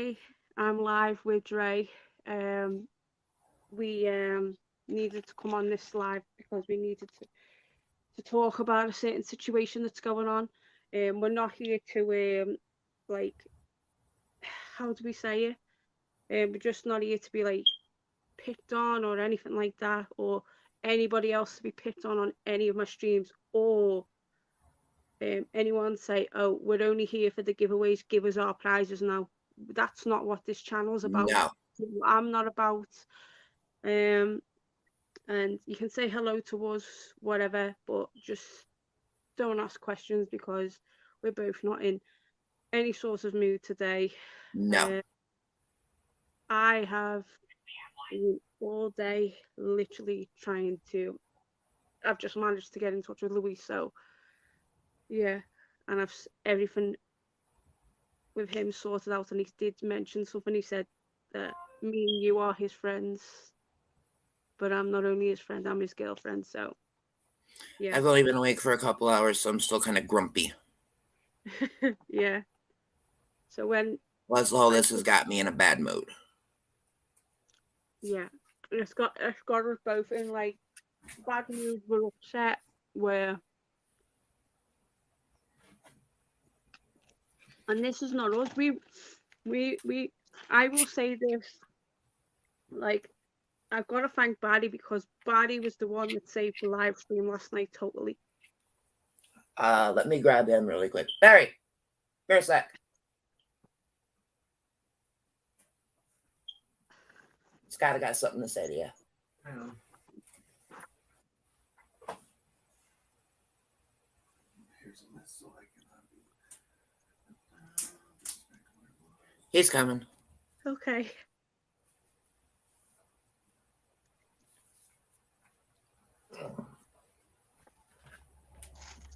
today I'm live with Dre. We needed to come on this live because we needed to talk about a certain situation that's going on. We're not here to like, how do we say it? We're just not here to be like picked on or anything like that, or anybody else to be picked on any of my streams, or anyone say, oh, we're only here for the giveaways, give us our prizes now. That's not what this channel's about. No. I'm not about. And you can say hello to us, whatever, but just don't ask questions because we're both not in any sort of mood today. No. I have been all day literally trying to. I've just managed to get in touch with Louis, so yeah, and I've everything with him sorted out, and he did mention something. He said that me and you are his friends, but I'm not only his friend, I'm his girlfriend. So yeah. I've only been awake for a couple hours, so I'm still kind of grumpy. Yeah. So when all this has got me in a bad mood. Yeah, it's got us both in like bad mood. We're upset. And this is not us. We. I will say this. Like, I've got to thank Barry because Barry was the one that saved the live stream last night totally. Let me grab him really quick. Barry, here a sec. Skyla got something to say to you. He's coming. Okay.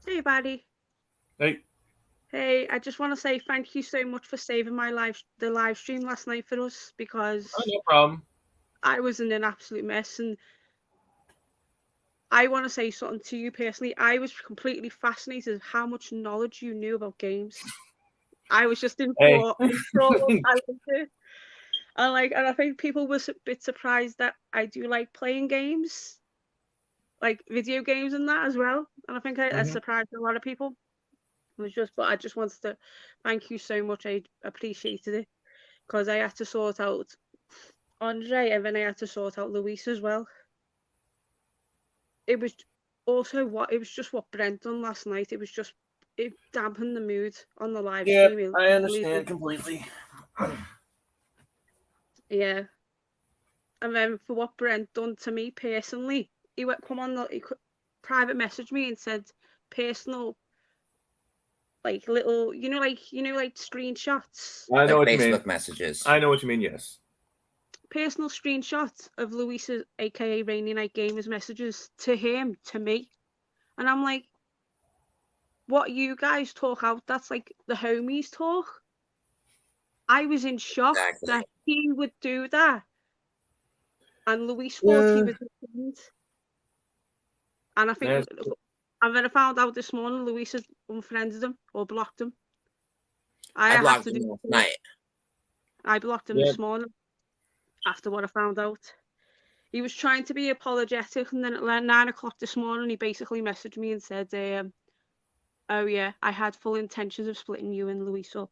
Hey, Barry. Hey. Hey, I just want to say thank you so much for saving the live stream last night for us because no problem. I was in an absolute mess, and I want to say something to you personally. I was completely fascinated with how much knowledge you knew about games. I was just in awe. I loved it. And I think people were a bit surprised that I do like playing games, like video games and that as well. And I think I surprised a lot of people. But I just wanted to thank you so much. I appreciated it because I had to sort out Andre and then I had to sort out Luis as well. It was just what Brent done last night. It dampened the mood on the live stream. Yeah, I understand completely. Yeah. And then for what Brent done to me personally, he private messaged me and said personal, like little, like screenshots. I know like what you mean. Facebook messages. I know what you mean. Yes. Personal screenshots of Luis's, aka Rainy Night Gamers, messages to him, to me, and I'm like, what you guys talk out? That's like the homies talk. I was in shock that he would do that. And Luis thought he was a friend. And I think, and then I found out this morning Luis had unfriended him or blocked him. I blocked him last night. I blocked him this morning after what I found out. He was trying to be apologetic, and then at 9 o'clock this morning, he basically messaged me and said, oh yeah, I had full intentions of splitting you and Luis up.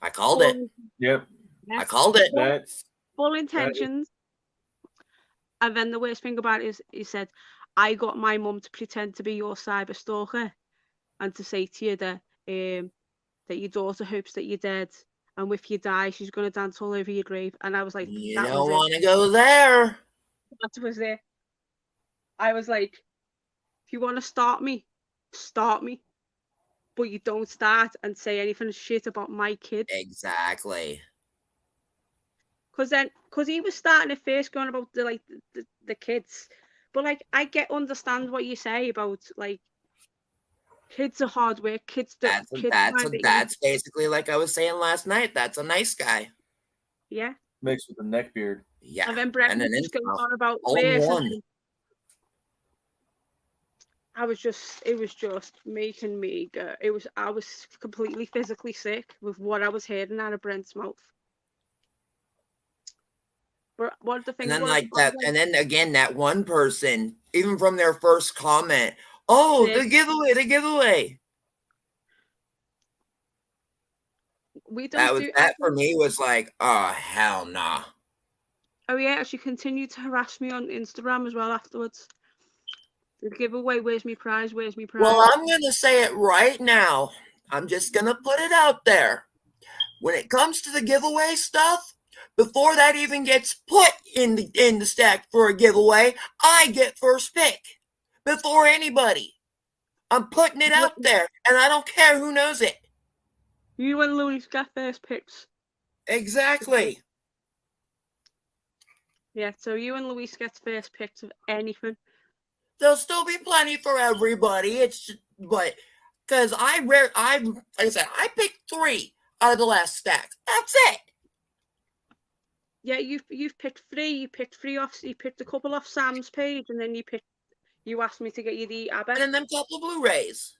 I called it. Yep. Yeah. I called it. That's full intentions. And then the worst thing about it is he said, I got my mum to pretend to be your cyber stalker and to say to you that your daughter hopes that you're dead, and if you die, she's going to dance all over your grave. And I was like, you don't want to go there. That was it. I was like, if you want to start me, but you don't start and say anything shit about my kid. Exactly. Because he was starting at first going about the kids, but I understand what you say about kids are hard work. Kids that's basically like I was saying last night. That's a nice guy. Yeah. Mixed with a neck beard. Yeah. And then Brett was just going on about it was just making me go. I was completely physically sick with what I was hearing out of Brent's mouth. But what the thing And then was, like that, and then again that one person, even from their first comment, oh, the giveaway. We don't do That for me was like, oh hell nah. Oh yeah, she continued to harass me on Instagram as well afterwards. The giveaway, where's me prize? Where's me prize? Well, I'm gonna say it right now. I'm just gonna put it out there. When it comes to the giveaway stuff, before that even gets put in the stack for a giveaway, I get first pick before anybody. I'm putting it out there, and I don't care who knows it. You and Louis got first picks. Exactly. Yeah, so you and Luis gets first picks of anything. There'll still be plenty for everybody. But because like I said, I picked 3 out of the last stacks. That's it. Yeah, you've picked 3. You picked 3 off. You picked a couple off Sam's page, and then you asked me to get you the Abba. And then them couple Blu-rays.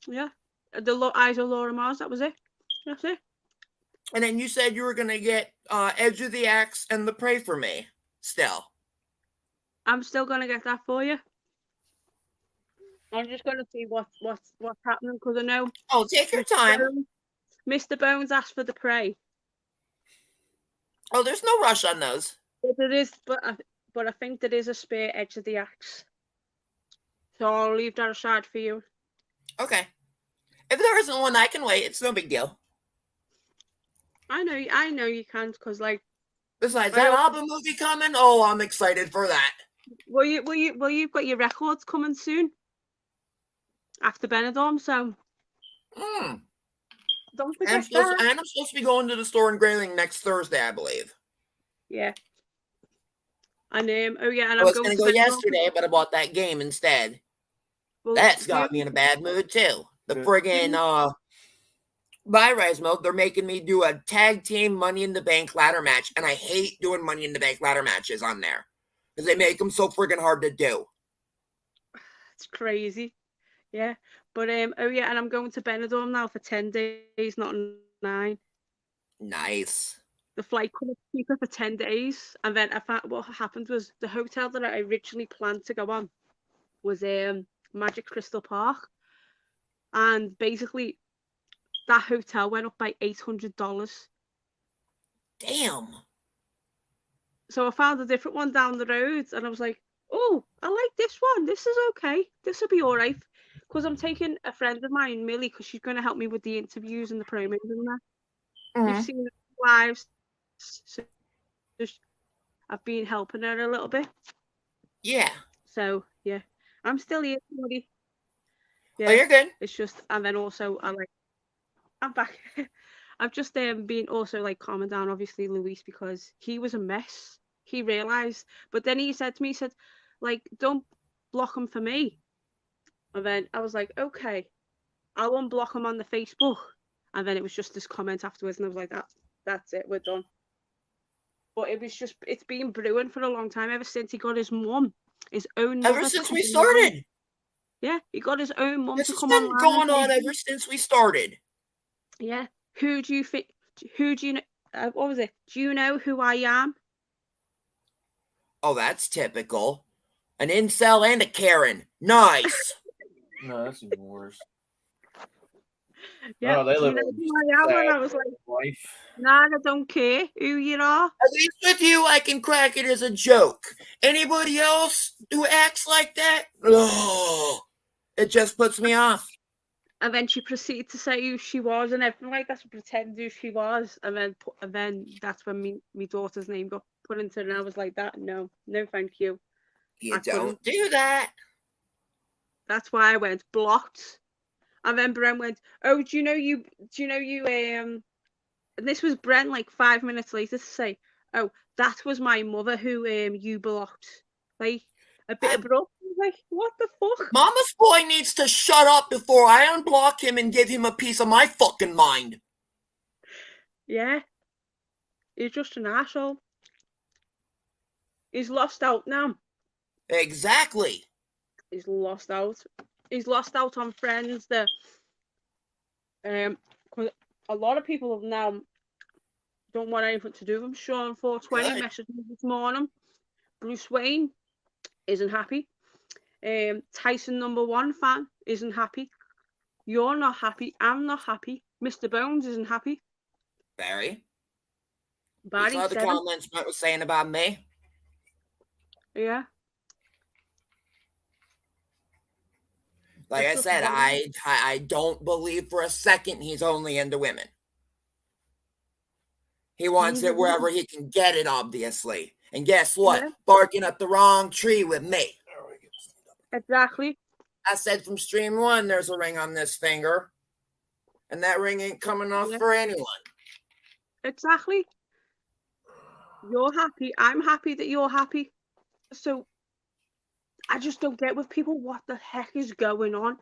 Yeah, the Eyes of Laura Mars. That was it. That's it. And then you said you were gonna get Edge of the Axe and the Pray for Me. Still, I'm still gonna get that for you. I'm just gonna see what's happening because I know. Oh, take your time. Mr. Bones asked for the Prey. Oh, there's no rush on those. But there is, but I think there is a spare Edge of the Axe. So I'll leave that aside for you. Okay. If there isn't one, I can wait. It's no big deal. I know you can't because like. Besides that album movie coming, oh, I'm excited for that. Well, you've got your records coming soon. After Benidorm, so. Don't forget that. And I'm supposed to be going to the store in Grayling next Thursday, I believe. Yeah. And and I was going to go yesterday, but I bought that game instead. Well, that's got me in a bad mood too. The friggin' Bi-Rise mode, they're making me do a tag team Money in the Bank ladder match, and I hate doing Money in the Bank ladder matches on there because they make them so friggin' hard to do. It's crazy. Yeah. But and I'm going to Benidorm now for 10 days, not 9. Nice. The flight could have cheaper for 10 days. And then what happened was the hotel that I originally planned to go on was Magic Crystal Park. And basically that hotel went up by $800. Damn. So I found a different one down the road and I was like, oh, I like this one. This is okay. This will be all right. Because I'm taking a friend of mine, Millie, because she's going to help me with the interviews and the promos and that. You've seen the lives. So I've been helping her a little bit. Yeah. So, yeah. I'm still here, buddy. Yeah. Oh, you're good. It's just, and then also, I'm back. I've just been also like calming down, obviously, Luis, because he was a mess. He realised. But then he said to me, like, don't block him for me. And then I was like, okay, I'll unblock him on the Facebook. And then it was just this comment afterwards. And I was like, that's it, we're done. But it's been brewing for a long time, ever since he got his mum, his own. Ever since we started. Yeah, he got his own mum to come on. It's been going on ever since we started. Yeah. Who do you know? What was it? Do you know who I am? Oh, that's typical. An incel and a Karen. Nice. No, that's even worse. Yeah, they live I was like, life. Nah, I don't care who you are. At least with you, I can crack it as a joke. Anybody else who acts like that, oh, it just puts me off. And then she proceeded to say who she was and everything like that, to pretend who she was. And then that's when my daughter's name got put into it, and I was like, no, thank you. You don't do that. That's why I went blocked. And then Brent went, oh, do you know you and this was Brent like 5 minutes later to say, oh, that was my mother who you blocked. Like a bit abrupt. Like, what the fuck? Mama's boy needs to shut up before I unblock him and give him a piece of my fucking mind. Yeah. He's just an asshole. He's lost out now. Exactly. He's lost out. He's lost out on friends that cause a lot of people have now don't want anything to do with him. Sean 420 Good. messaged me this morning. Bruce Wayne isn't happy. Tyson #1 fan isn't happy. You're not happy. I'm not happy. Mr. Bones isn't happy. Barry. You Barry saw the 7. comments Matt was saying about me? Yeah. Like I It's said, just one- I don't believe for a second he's only into women. He wants it wherever he can get it, obviously. And guess what? Yeah. Barking up the wrong tree with me. Exactly. I said from stream 1, there's a ring on this finger. And that ring ain't coming off Yeah. for anyone. Exactly. You're happy. I'm happy that you're happy. So I just don't get with people what the heck is going on.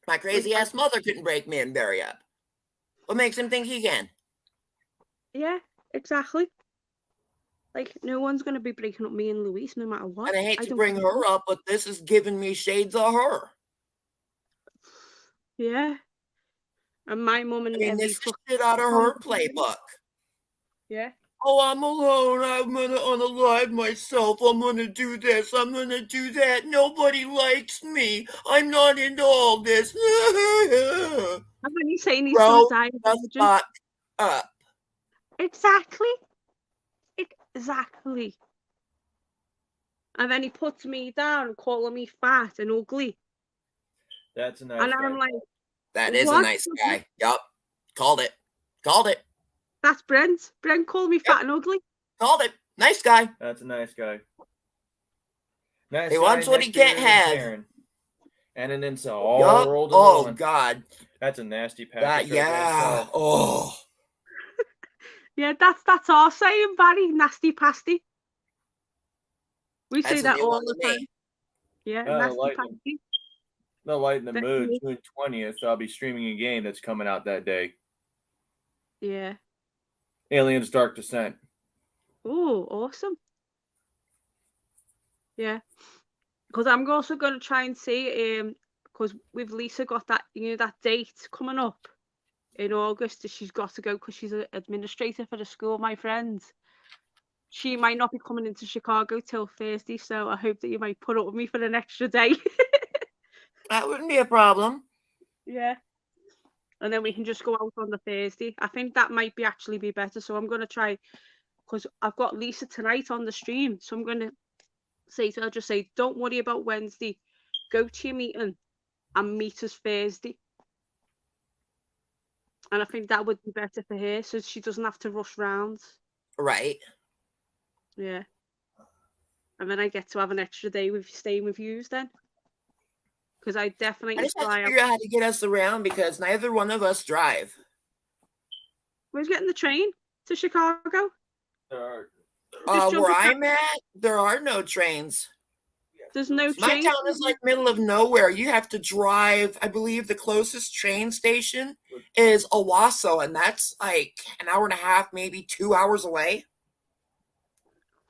My crazy ass mother couldn't break me and Barry up. What makes him think he can? Yeah, exactly. Like, no one's going to be breaking up me and Louise no matter what. And I hate to don't bring care. her up, but this is giving me shades of her. Yeah. And my mum I and mean, every this is shit out of her playbook. Yeah. Oh, I'm alone. I'm going to unalive myself. I'm going to do this. I'm going to do that. Nobody likes me. I'm not into all this. And when he's saying he's Bro, going to die of the oxygen. fuck up. Exactly. Exactly. And then he puts me down, calling me fat and ugly. That's a nice And guy. I'm like, That is a what? nice guy. Yup. Called it. Called it. That's Brent. Brent called me fat and ugly. Called it. Nice guy. That's a nice guy. Nice He guy wants what he next to can't your have. Karen. And an incel all Yup. rolled into Oh, one. God. That's a nasty That, package. yeah. Oh. Yeah, that's our saying, Barry. Nasty pasty. We say That's a that new all one the to time. me. Yeah, Oh, nasty lightning. pasty. No light in the That's mood. me. June 20th, I'll be streaming a game that's coming out that day. Yeah. Aliens Dark Descent. Oh, awesome. Yeah. Because I'm also going to try and see, because with Lisa got that, that date coming up in August that she's got to go because she's an administrator for the school, my friend. She might not be coming into Chicago till Thursday, so I hope that you might put up with me for an extra day. That wouldn't be a problem. Yeah. And then we can just go out on the Thursday. I think that might actually be better. So I'm going to try, because I've got Lisa tonight on the stream. So I'm going to say to her, just say, don't worry about Wednesday. Go to your meeting and meet us Thursday. And I think that would be better for her, so she doesn't have to rush round. Right. Yeah. And then I get to have an extra day with staying with yous then. Because I definitely I just have to fly out. figure out how to get us around because neither one of us drive. Where's getting the train to Chicago? There Just jump Where in I'm at, there are no trains. There's no My train. town is like middle of nowhere. You have to drive. I believe the closest train station is Owasso, and that's like an hour and a half, maybe 2 hours away.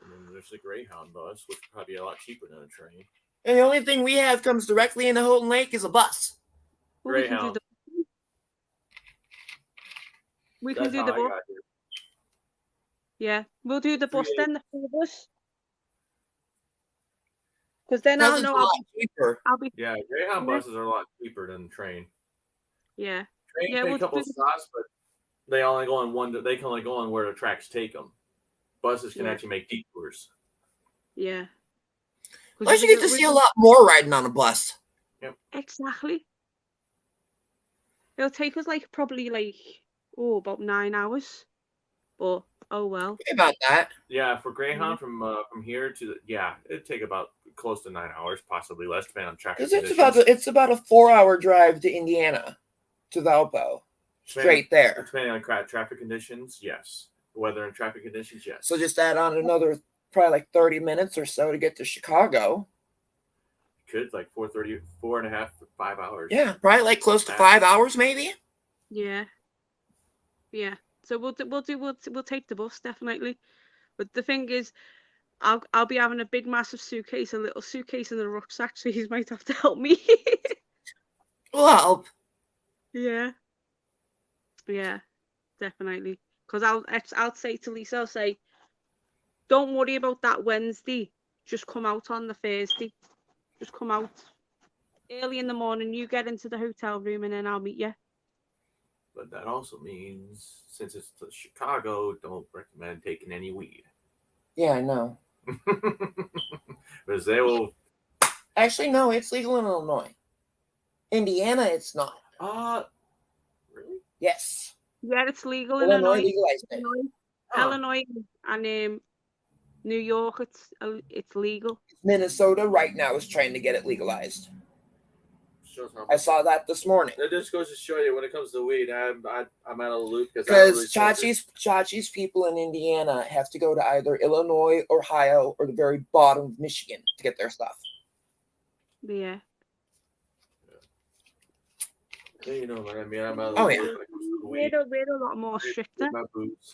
And then there's the Greyhound bus, which would probably be a lot cheaper than a train. And the only thing we have comes directly into Houghton Lake is a bus. Well, we can do Greyhound. the. We That's can do how the I bus. got here. Yeah, we'll do the bus 3 then, the full bus. Because then Plus I'll it's know a lot cheaper. I'll be. Yeah, Greyhound Yeah. buses are a lot cheaper than train. Yeah. Train Yeah, take we'll a couple do- stops, but they only go on one. They can only go on where the tracks take them. Buses can Yeah. actually make detours. Yeah. Plus, you get to see a lot more riding on a bus. Exactly. It'll take us probably about 9 hours. But oh well. Think about that. Yeah, for Greyhound from here to it'd take about close to 9 hours, possibly less, depending on traffic Because conditions. it's about a 4-hour drive to Indiana, to Valpo, straight there. Depending on traffic conditions, yes. Weather and traffic conditions, yes. So just add on another probably like 30 minutes or so to get to Chicago. Could 4.5 to 5 hours. Yeah, probably like close to 5 hours, maybe. Yeah. Yeah. So we'll take the bus definitely. But the thing is, I'll be having a big massive suitcase, a little suitcase in the rucksack, so he might have to help me. We'll help. Yeah. Yeah, definitely. Because I'll say to Lisa, I'll say, don't worry about that Wednesday. Just come out on the Thursday. Just come out early in the morning. You get into the hotel room and then I'll meet you. But that also means, since it's to Chicago, don't recommend taking any weed. Yeah, I know. Because they will. Actually, no, it's legal in Illinois. Indiana, it's not. Really? Yes. Yeah, it's legal in Illinois Illinois. legalized it. Illinois and New York, it's legal. Minnesota right now is trying to get it legalized. Shows how I saw that this morning. It just goes to show you when it comes to weed, I'm out of the loop because Chachi's people in Indiana have to go to either Illinois, Ohio, or the very bottom of Michigan to get their stuff. Yeah. You know what I mean? I'm out of the loop yeah. when it comes to weed. We're a lot more stricter. My boots.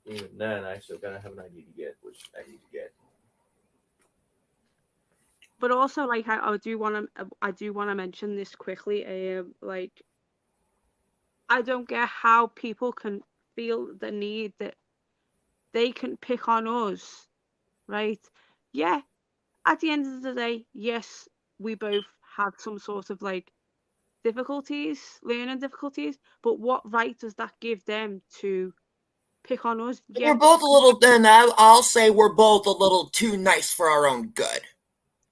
Even then, I still gotta have an ID to get, which I need to get. But also, like, I do want to mention this quickly. Like, I don't get how people can feel the need that they can pick on us, right? Yeah. At the end of the day, yes, we both have some sort of like learning difficulties. But what right does that give them to pick on us? Yeah. We're both a little. Then I'll say we're both a little too nice for our own good.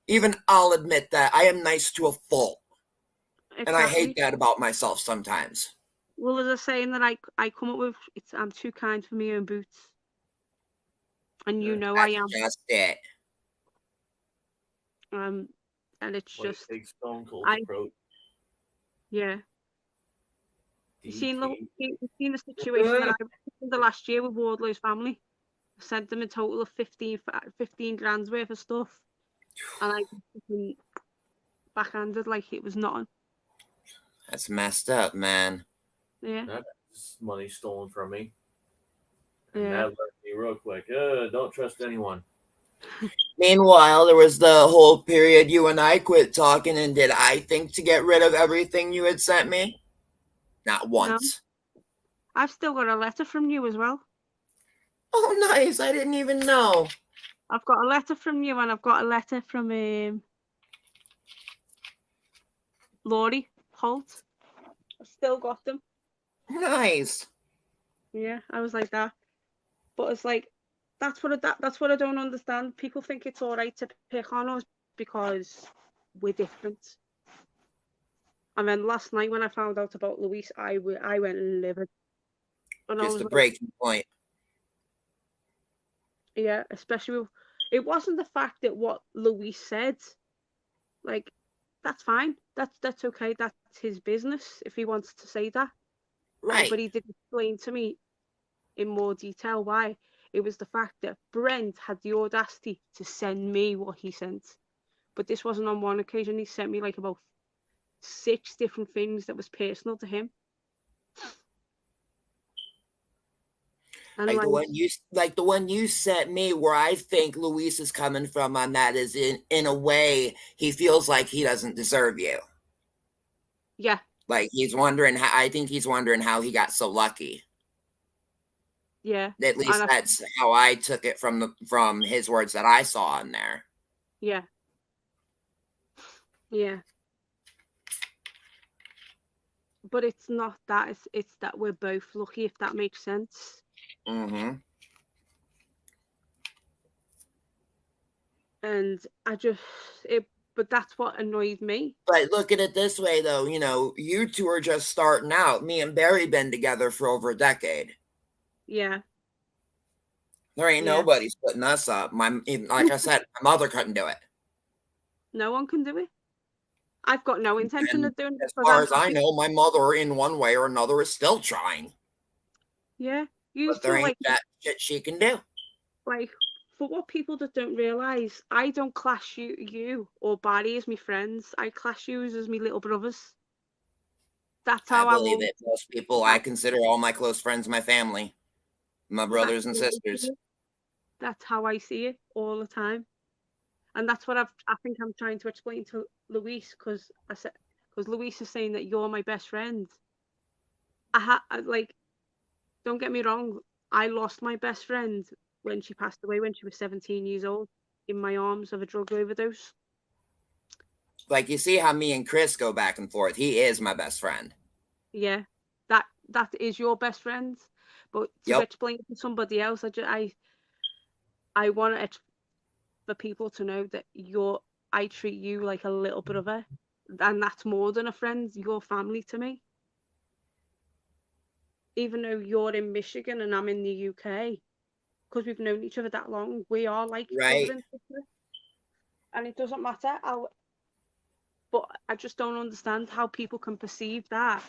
Even I'll admit that I am nice to a fault. Exactly. And I hate that about myself sometimes. Well, there's a saying that I come up with, I'm too kind for my own boots. And you know I am. That's just it. And it's like just... Big Stone Cold approach. Yeah. You've seen the situation that I in the last year with Wardlow's family. I sent them a total of 15 grand's worth of stuff. And I backhanded like it was nothing. That's messed up, man. Yeah. That's money stolen from me. And that left me real quick. Don't trust anyone. Meanwhile, there was the whole period you and I quit talking, and did I think to get rid of everything you had sent me? Not once. No. I've still got a letter from you as well. Oh, nice. I didn't even know. I've got a letter from you, and I've got a letter from Laurie Holt. I've still got them. Nice. Yeah, I was like that. But it's like, that's what I don't understand. People think it's all right to pick on us because we're different. And then last night when I found out about Louise, I went livid. And just a breaking point. Yeah, especially it wasn't the fact that what Louise said. Like, that's fine. That's okay. That's his business if he wants to say that. Right. But he did explain to me in more detail why. It was the fact that Brent had the audacity to send me what he sent. But this wasn't on one occasion. He sent me like about 6 different things that was personal to him. And like the one you sent me, where I think Luis is coming from on that is in a way he feels like he doesn't deserve you. Yeah. Like I think he's wondering how he got so lucky. Yeah. At least that's how I took it from his words that I saw in there. Yeah. Yeah. But it's not that. It's that we're both lucky, if that makes sense. Mm-hmm. And but that's what annoyed me. But look at it this way, though. You know, you two are just starting out. Me and Barry been together for over a decade. Yeah. There ain't nobody splitting us up. Like I said, my mother couldn't do it. No one can do it. I've got no intention of doing it. As far as I know, my mother, in one way or another, is still trying. Yeah. But there ain't that shit she can do. Like, for what people that don't realise, I don't class you or Barry as my friends. I class you as my little brothers. That's how I believe it. Most people, I consider all my close friends my family. My brothers and sisters. That's how I see it all the time. And that's what I think I'm trying to explain to Louise, because Louise is saying that you're my best friend. don't get me wrong, I lost my best friend when she passed away when she was 17 years old in my arms of a drug overdose. Like, you see how me and Chris go back and forth. He is my best friend. Yeah, that is your best friend. But to Yep. explain it to somebody else, I want it for people to know that I treat you like a little brother, and that's more than a friend. You're family to me. Even though you're in Michigan and I'm in the UK, because we've known each other that long, we are like brother Right. and sister. And it doesn't matter. But I just don't understand how people can perceive that.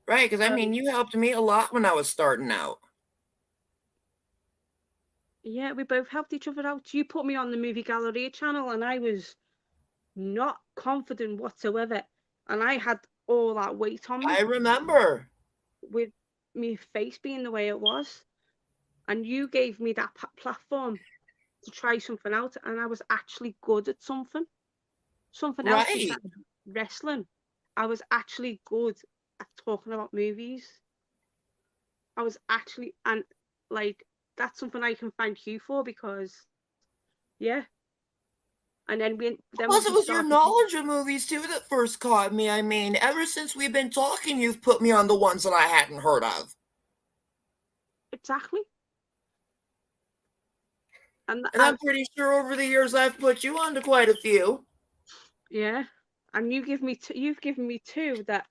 Right, because I mean, you helped me a lot when I was starting out. Yeah, we both helped each other out. You put me on the Movie Galleria channel, and I was not confident whatsoever, and I had all that weight on me I remember. with my face being the way it was, and you gave me that platform to try something out, and I was actually good at something else Right. besides wrestling. I was actually good at talking about movies. I was actually, and like, that's something I can thank you for, because yeah. And then Plus, it we was your started. knowledge of movies, too, that first caught me. I mean, ever since we've been talking, you've put me on the ones that I hadn't heard of. Exactly. And And I'm pretty sure over the years I've put you onto quite a few. yeah, and you've given me two that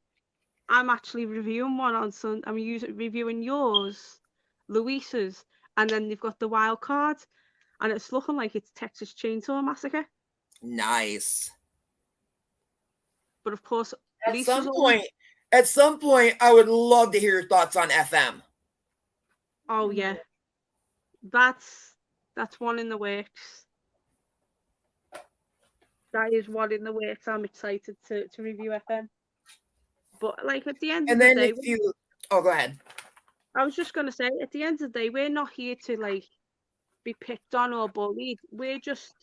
I'm actually reviewing one on Sun. I'm reviewing yours, Luisa's, and then they've got the wild card, and it's looking like it's Texas Chainsaw Massacre. Nice. But of course, At Lisa's some always. point, at some point, I would love to hear your thoughts on FM. Oh yeah, that's one in the works. That is one in the works. I'm excited to review FM. But like at the end of And the then day, if you, oh, go ahead. I was just gonna say, at the end of the day, we're not here to like be picked on or bullied. We're just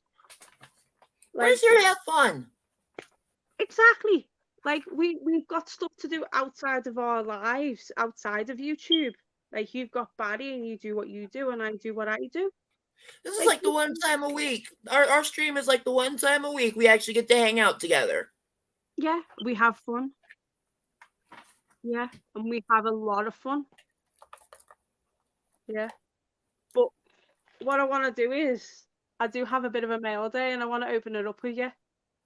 We're like, here to have fun. exactly, like we've got stuff to do outside of our lives, outside of YouTube. Like, you've got Barry and you do what you do, and I do what I do. This is Like, like the one time a week. Our stream is like the one time a week we actually get to hang out together. yeah, we have fun. Yeah, and we have a lot of fun. Yeah, but what I want to do is, I do have a bit of a mail day, and I want to open it up with you.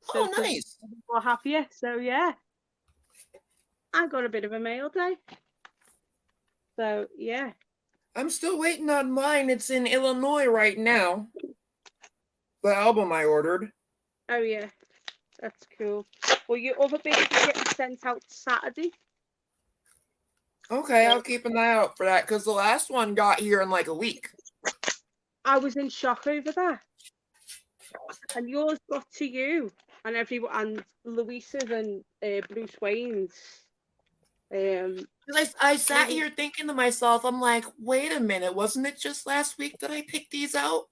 So, Oh, nice. we're happier. So yeah, I got a bit of a mail day. So yeah. I'm still waiting on mine. It's in Illinois right now. The album I ordered. Oh yeah, that's cool. Well, your other bits are getting sent out Saturday. Okay, So I'll keep an eye out for that because the last one got here in like a week. I was in shock over that. And yours got to you, and everyone, and Louisa's and Bruce Wayne's. Because I sat here thinking to myself, I'm like, wait a minute, wasn't it just last week that I picked these out?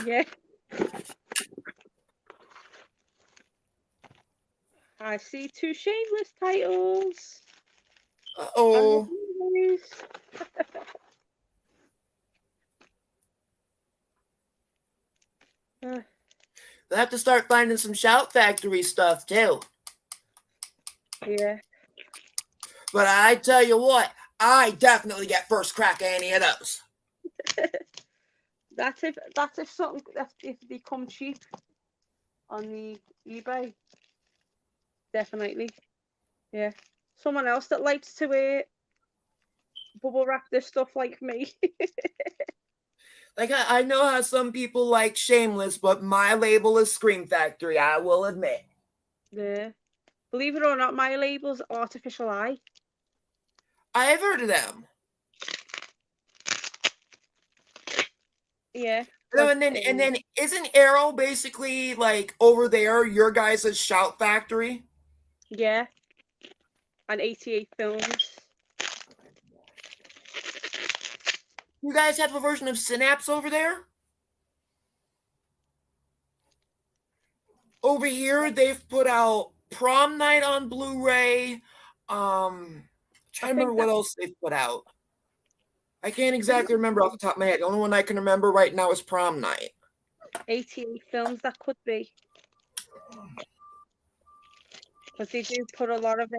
Yeah. I see 2 Shameless titles. Uh-oh. I have to start finding some Shout Factory stuff too. Yeah. But I tell you what, I definitely get first crack at any of those. That's if they come cheap on the eBay. Definitely. Yeah. Someone else that likes to bubble wrap this stuff like me. Like, I know how some people like Shameless, but my label is Scream Factory, I will admit. Yeah. Believe it or not, my label's Artificial Eye. I've heard of them. Yeah. No, and then isn't Arrow basically like over there your guys' Shout Factory? Yeah. And 88 Films. You guys have a version of Synapse over there? Over here, they've put out Prom Night on Blu-ray. Trying Trying to remember what else they've put out. I can't exactly remember off the top of my head. The only one I can remember right now is Prom Night. 88 films that could be. Because they do put a lot of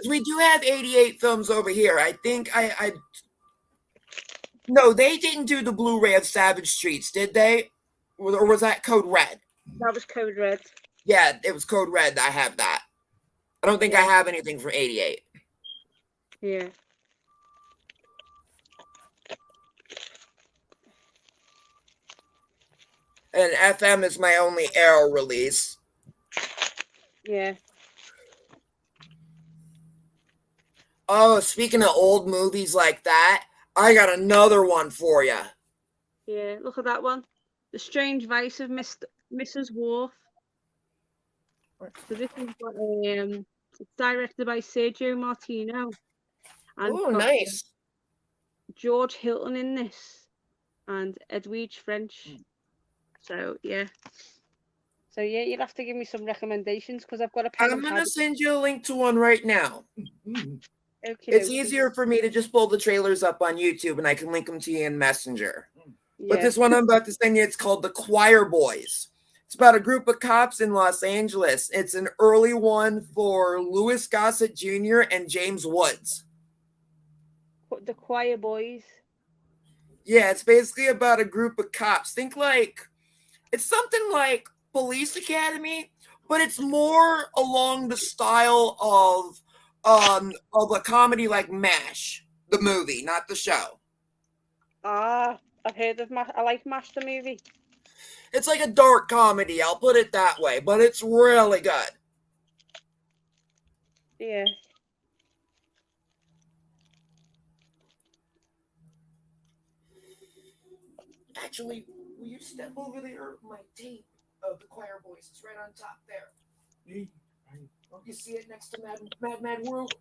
We do have 88 films over here. I think no, they didn't do the Blu-ray of Savage Streets, did they? Or was that Code Red? that was Code Red. Yeah, it was Code Red. I have that. I don't think I have anything for 88. Yeah. And FM is my only Arrow release. Yeah. Oh, speaking of old movies like that, I got another one for you. Yeah, look at that one. The Strange Vice of Mrs. Worf. So this is it's directed by Sergio Martino. And Oh, nice. George Hilton in this. And Edwidge French. So yeah. So yeah, you'll have to give me some recommendations because I've got a pen. I'm gonna send you a link to one right now. Okay. It's easier for me to just pull the trailers up on YouTube and I can link them to you in Messenger. Yeah. But this one I'm about to send you, it's called The Choir Boys. It's about a group of cops in Los Angeles. It's an early one for Louis Gossett Jr. and James Woods. The Choir Boys. Yeah, it's basically about a group of cops. Think like, it's something like Police Academy, but it's more along the style of a comedy like MASH, the movie, not the show. Ah, I've heard of MASH. I like MASH the movie. It's like a dark comedy, I'll put it that way, but it's really good. Yeah. Actually, will you step over there? My tape of The Choir Boys is right on top there. Don't you see it next to Mad World?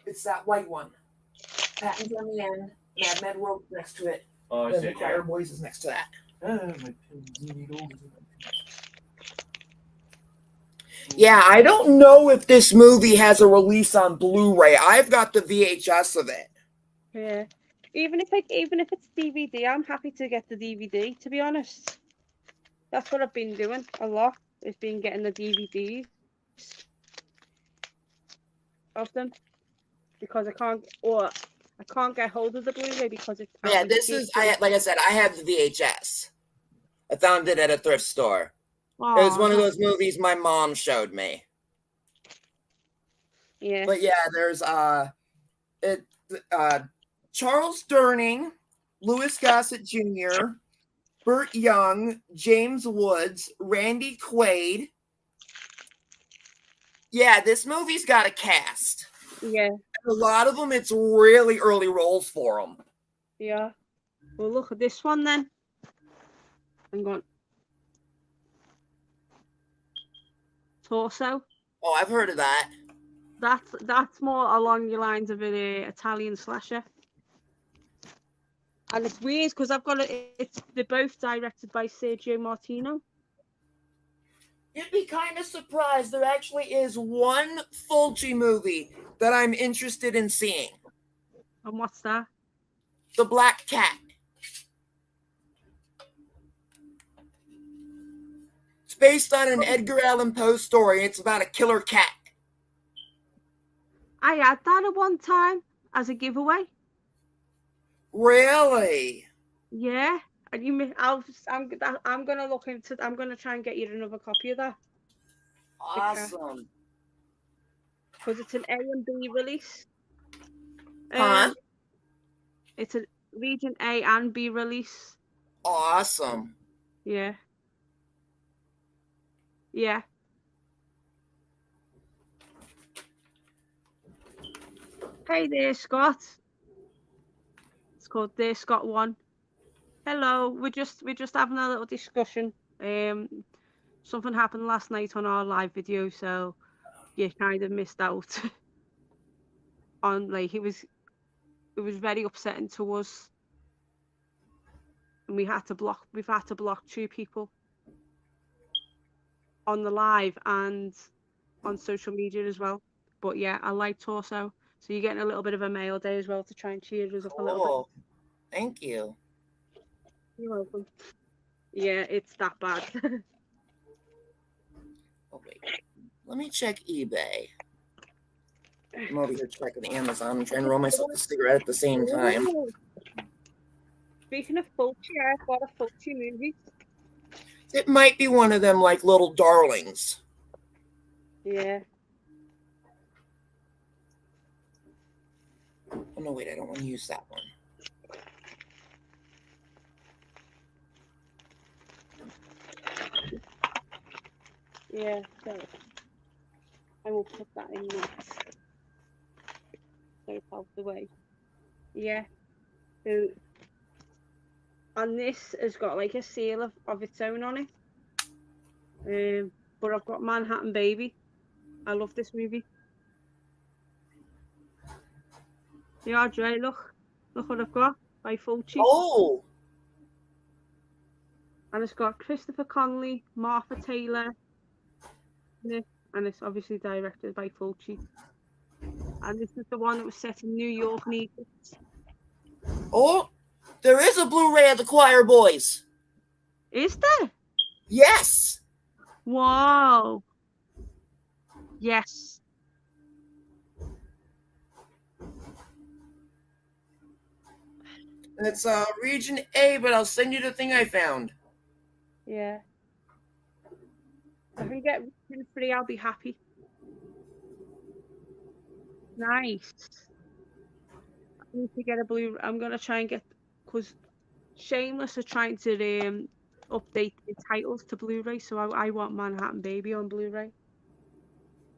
It's that white one. Patton's on the end. Mad World next to it. Oh, I And see. The Choir Boys is next to that. Yeah, I don't know if this movie has a release on Blu-ray. I've got the VHS of it. Yeah. Even if it's DVD, I'm happy to get the DVD, to be honest. That's what I've been doing a lot. Is been getting the DVDs of them because I can't get hold of the Blu-ray because it's Yeah, this is like I said, I have the VHS. I found it at a thrift store. It was one of those movies my mom showed me. Yeah. But yeah, there's Charles Durning, Louis Gossett Jr., Burt Young, James Woods, Randy Quaid. Yeah, this movie's got a cast. Yeah. A lot of them, it's really early roles for them. Yeah. Well, look at this one then. I'm going. Torso. Oh, I've heard of that. That's more along the lines of an Italian slasher. And it's weird because I've got they're both directed by Sergio Martino. You'd be kind of surprised. There actually is one Fulci movie that I'm interested in seeing. And what's that? The Black Cat. It's based on an Edgar Allan Poe story. It's about a killer cat. I had that at one time as a giveaway. Really? Yeah. And I'm gonna look into. I'm gonna try and get you another copy of that. Awesome. Because it's an A and B release. Huh? It's a region A and B release. Awesome. Yeah. Yeah. Hey there, Scott. It's called There Scott 1. Hello. We're just having a little discussion. Something happened last night on our live video, so you kind of missed out on it was very upsetting to us. And we've had to block 2 people on the live and on social media as well. But yeah, I like torso. So you're getting a little bit of a male day as well to try and cheer us up a little bit. Oh, thank you. You're welcome. Yeah, it's that bad. Oh, wait. Let me check eBay. I'm over here checking Amazon. I'm trying to roll myself a cigarette at the same time. Speaking of Fulci, I've got a Fulci movie. It might be one of them, like, little darlings. Yeah. Oh, no, wait. I don't want to use that one. Yeah, so I will put that in next. So it's out the way. Yeah. So, and this has got like a seal of its own on it. But I've got Manhattan Baby. I love this movie. Yeah, Dre, look what I've got by Fulci. Oh! And it's got Christopher Connolly, Martha Taylor in it, and it's obviously directed by Fulci. And this is the one that was set in New York and Egypt. Oh! There is a Blu-ray of the Choir Boys. Is there? Yes! Wow. Yes. It's region A, but I'll send you the thing I found. Yeah. If I can get region 3, I'll be happy. Nice. I need to get a Blu-ray. I'm gonna try and get, because Shameless are trying to update the titles to Blu-ray, so I want Manhattan Baby on Blu-ray.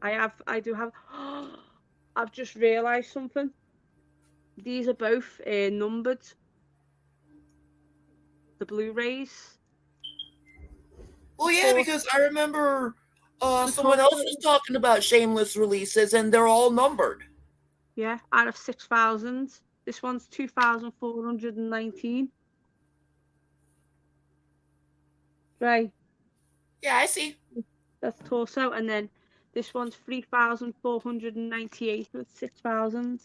I do have. I've just realised something. These are both numbered. The Blu-rays. Well, yeah, because I remember someone else was talking about Shameless releases, and they're all numbered. Yeah, out of 6,000. This one's 2,419. Right. Yeah, I see. That's torso, and then this one's 3,498 with 6,000.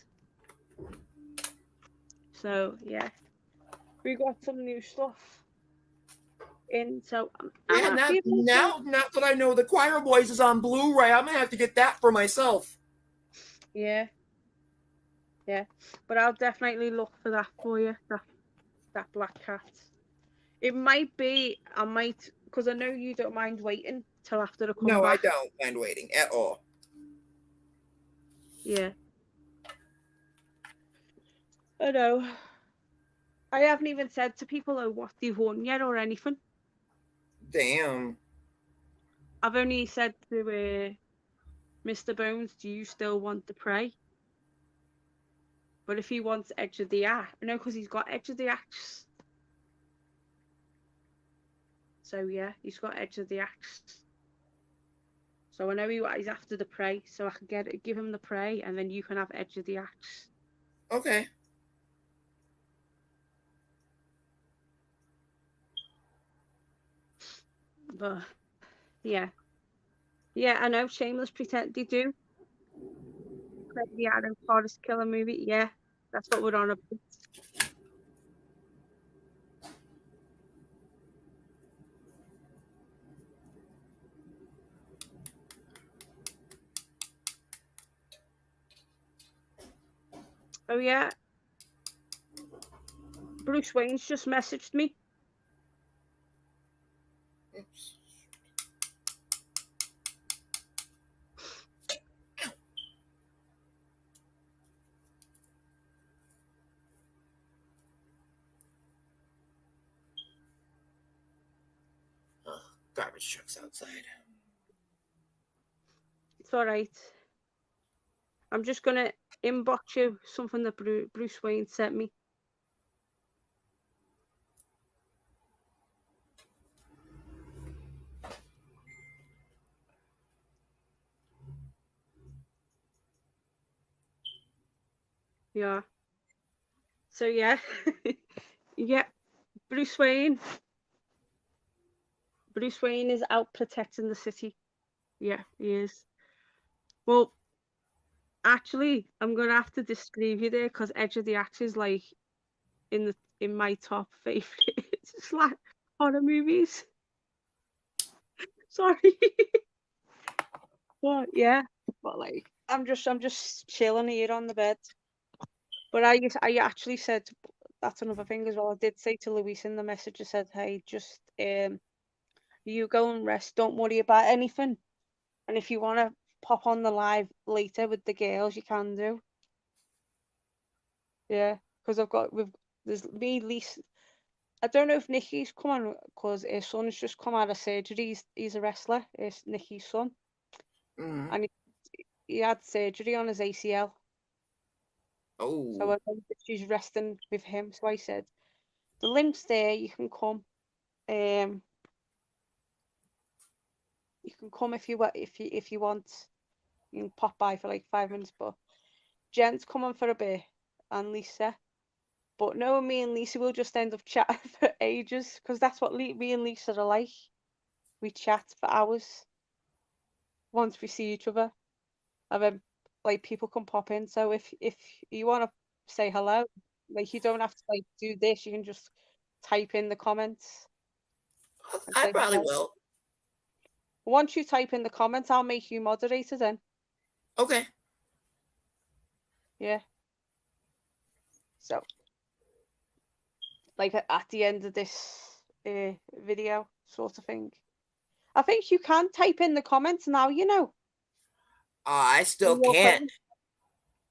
So yeah, we got some new stuff in. So Yeah, now that I know the Choir Boys is on Blu-ray, I'm gonna have to get that for myself. Yeah, but I'll definitely look for that for you. That Black Cat. It might be. I might, because I know you don't mind waiting till after the comeback. No, I don't mind waiting at all. Yeah. I know. I haven't even said to people what they've won yet or anything. Damn. I've only said to Mr. Bones, do you still want the Prey? But if he wants Edge of the Axe, no, because he's got Edge of the Axe. So yeah, he's got Edge of the Axe. So I know he's after the Prey, so I can give him the Prey, and then you can have Edge of the Axe. Okay. But yeah, I know. Shameless pretend they do. Play the Adam Forrest Killer movie. Yeah, that's what we're on about. Oh yeah, Bruce Wayne's just messaged me. Oops. Garbage trucks outside. It's all right. I'm just gonna inbox you something that Bruce Wayne sent me. Yeah. So yeah, yeah. Bruce Wayne is out protecting the city. Yeah, he is. Well, Actually, I'm gonna have to disagree with you there because Edge of the Axe is like in my top favorite. It's like horror movies. Sorry, but yeah, but like I'm just chilling here on the bed. But I actually said that's another thing as well. I did say to Louise in the message. I said, hey, just you go and rest. Don't worry about anything. And if you want to pop on the live later with the girls, you can do. Yeah, because there's me, Lisa. I don't know if Nikki's come on because his son's just come out of surgery. He's a wrestler. It's Nikki's son, and he had surgery on his ACL. So Oh. I know that she's resting with him. So I said, the link's there. You can come. You can come if you want. You can pop by for like 5 minutes. But Jen's coming for a bit, and Lisa. But no, me and Lisa will just end up chatting for ages because that's what me and Lisa are like. We chat for hours once we see each other, and then like people can pop in. So if you want to say hello, like you don't have to like do this. You can just type in the comments and I say probably hello. will. Once you type in the comments, I'll make you moderator then. Okay. Yeah. So like at the end of this video sort of thing. I think you can type in the comments now, you know. I still On your can't.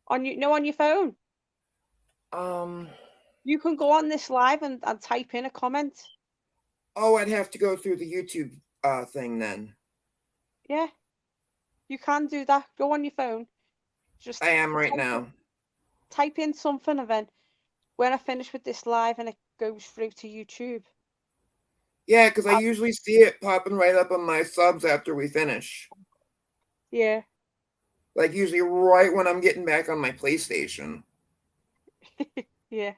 phone. On your phone. You can go on this live and type in a comment. Oh, I'd have to go through the YouTube thing then. Yeah. You can do that. Go on your phone. Just I am right now. Type in something and then when I finish with this live and it goes through to YouTube. Yeah, because I usually see it popping right up on my subs after we finish. Yeah. Like usually right when I'm getting back on my PlayStation. Yeah.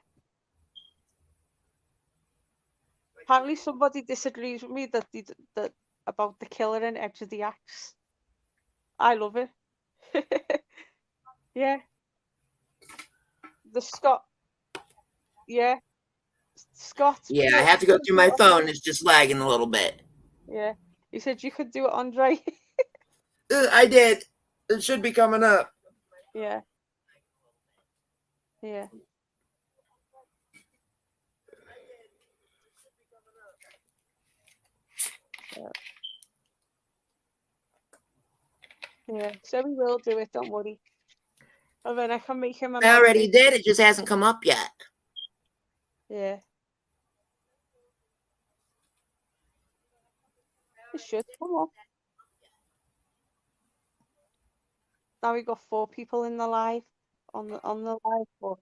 Apparently somebody disagrees with me that about the killer in Edge of the Axe. I love it. Yeah. The Scott. Yeah. Scott. Yeah, I have to go through my phone. It's just lagging a little bit. Yeah. You said you could do it, Andre. I did. It should be coming up. Yeah. Yeah. Yeah. So we will do it, don't worry. And then I can make him a I already moderator. did. It just hasn't come up yet. Yeah. It should come up. Now we got 4 people in the live on the live, but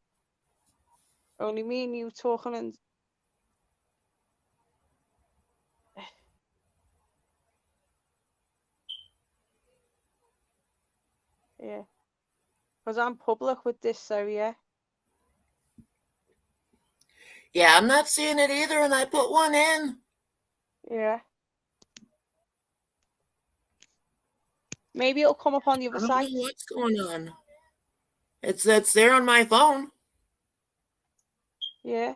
only me and you talking and yeah. Because I'm public with this, so yeah. Yeah, I'm not seeing it either, and I put one in. Yeah. Maybe it'll come up on the other I don't side. know what's going on. It's there on my phone. Yeah.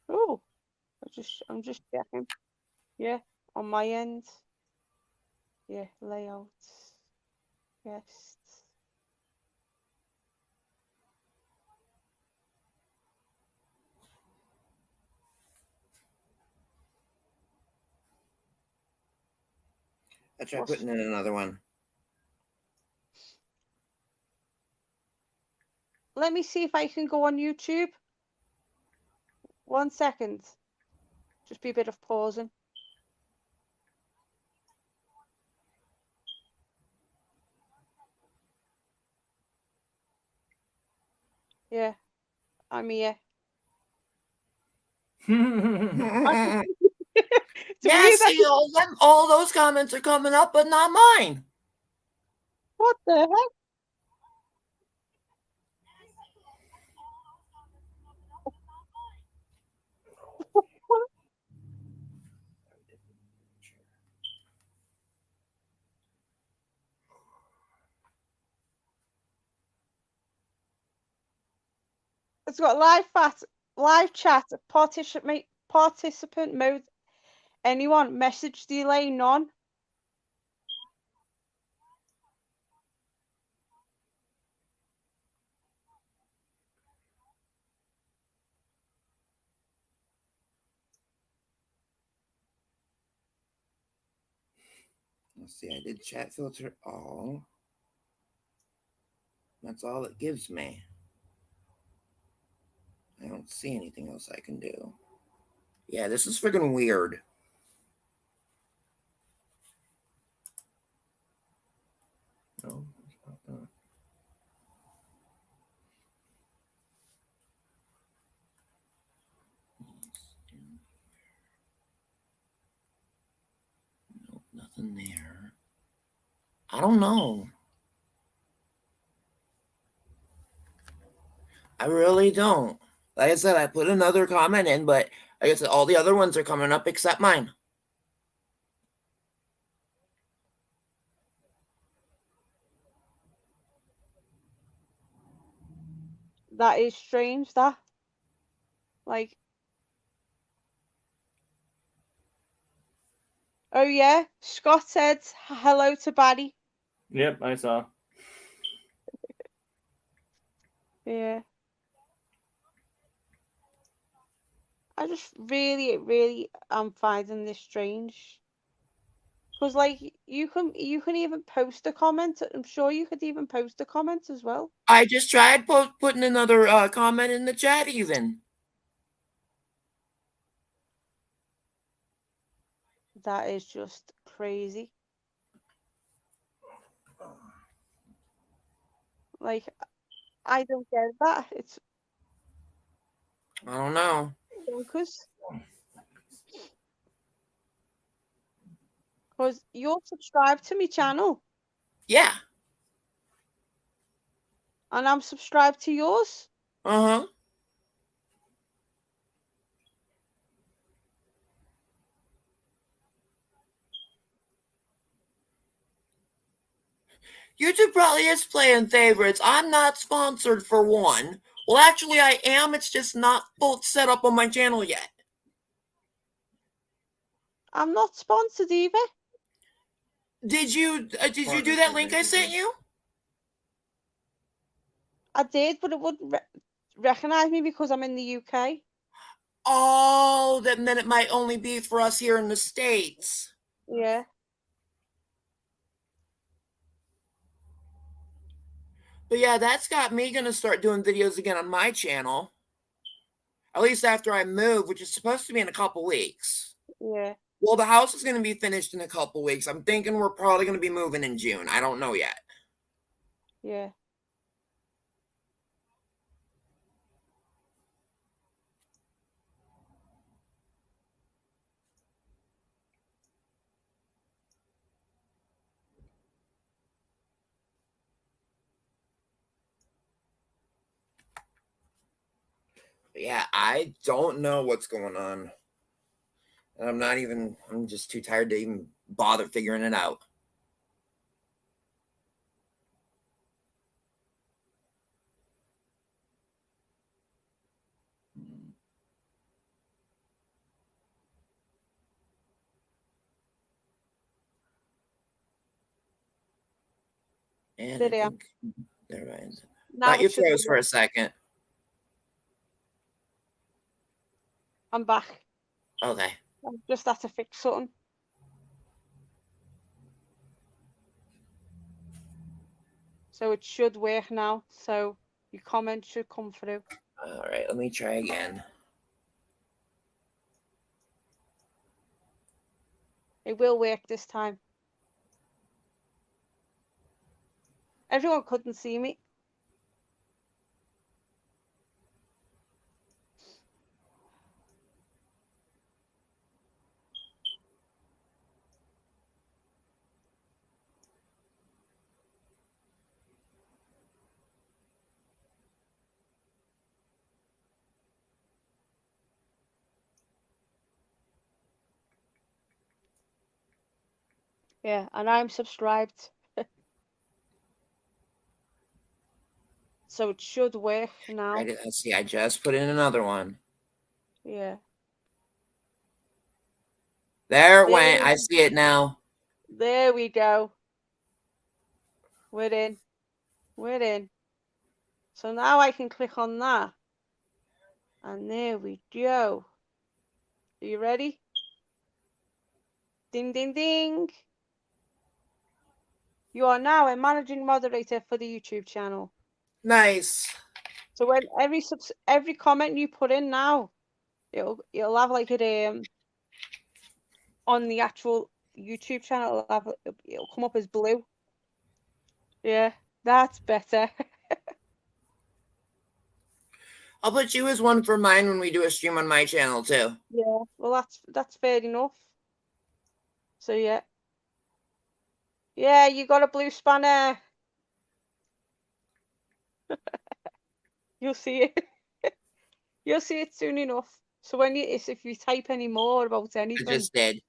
Oh, I'm just checking. Yeah, on my end. Yeah, layouts. Yes. I tried putting in another one. Let me see if I can go on YouTube. 1 second. Just be a bit of pausing. Yeah, I'm here. Yeah, see, all those comments are coming up, but not mine. What the heck? It's got live chat, participant mode. Anyone, message delay, none. Let's see, I did chat filter all. That's all it gives me. I don't see anything else I can do. Yeah, this is freaking weird. No, it's not that. Nope, nothing there. I don't know. I really don't. Like I said, I put another comment in, but like I said, all the other ones are coming up except mine. That is strange, that. Like, oh yeah, Scott said hello to Barry. Yep, I saw. Yeah. I just really am finding this strange. Because like you can even post a comment. I'm sure you could even post a comment as well. I just tried putting another comment in the chat even. That is just crazy. Like, I don't get that. It's I don't know. bonkers. Because you're subscribed to my channel Yeah. and I'm subscribed to yours. Uh-huh. YouTube probably is playing favorites. I'm not sponsored for one. Well, actually, I am. It's just not full set up on my channel yet. I'm not sponsored either. Did you do that link I sent you? I did, but it wouldn't recognize me because I'm in the UK. Oh, then it might only be for us here in the States. Yeah. But yeah, that's got me going to start doing videos again on my channel. At least after I move, which is supposed to be in a couple weeks. Yeah. Well, the house is going to be finished in a couple weeks. I'm thinking we're probably going to be moving in June. I don't know yet. Yeah. Yeah, I don't know what's going on. And I'm just too tired to even bother figuring it out. And Did I I? think there I is. Now Thought you it should froze be. for a second. I'm back. Okay. I just had to fix something. So it should work now. So your comment should come through. All right, let me try again. It will work this time. Everyone couldn't see me. Yeah, and I'm subscribed. So it should work now. Right, let's see. I just put in another one. Yeah. There it went. I see it now. There we go. We're in. We're in. So now I can click on that. And there we go. Are you ready? Ding, ding, ding. You are now a managing moderator for the YouTube channel. Nice. So when every comment you put in now, it'll have like it on the actual YouTube channel. It'll come up as blue. Yeah, that's better. I'll put you as one for mine when we do a stream on my channel too. Yeah, well that's fair enough. So yeah. Yeah, you got a blue spanner. You'll see it. You'll see it soon enough. So if you type any more about anything. I just did.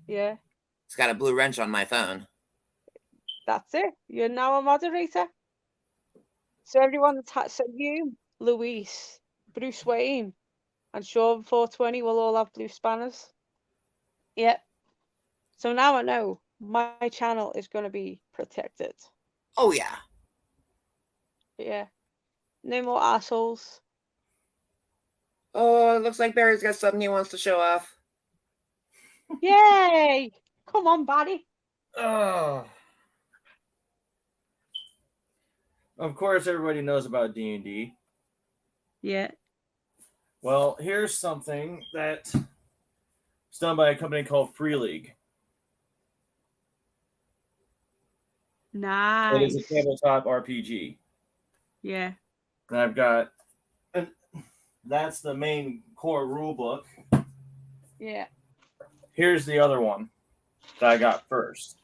Yeah. It's got a blue wrench on my phone. That's it. You're now a moderator. So everyone so you, Luis, Bruce Wayne, and Sean 420 will all have blue spanners. Yeah. So now I know my channel is going to be protected. Oh yeah. Yeah. No more assholes. Oh, it looks like Barry's got something he wants to show off. Yay! Come on, buddy. Oh. Of course, everybody knows about D&D. Yeah. Well, here's something that's done by a company called Free League. Nice. It is a tabletop RPG. Yeah. And I've got, and that's the main core rule book. Yeah. Here's the other one that I got first.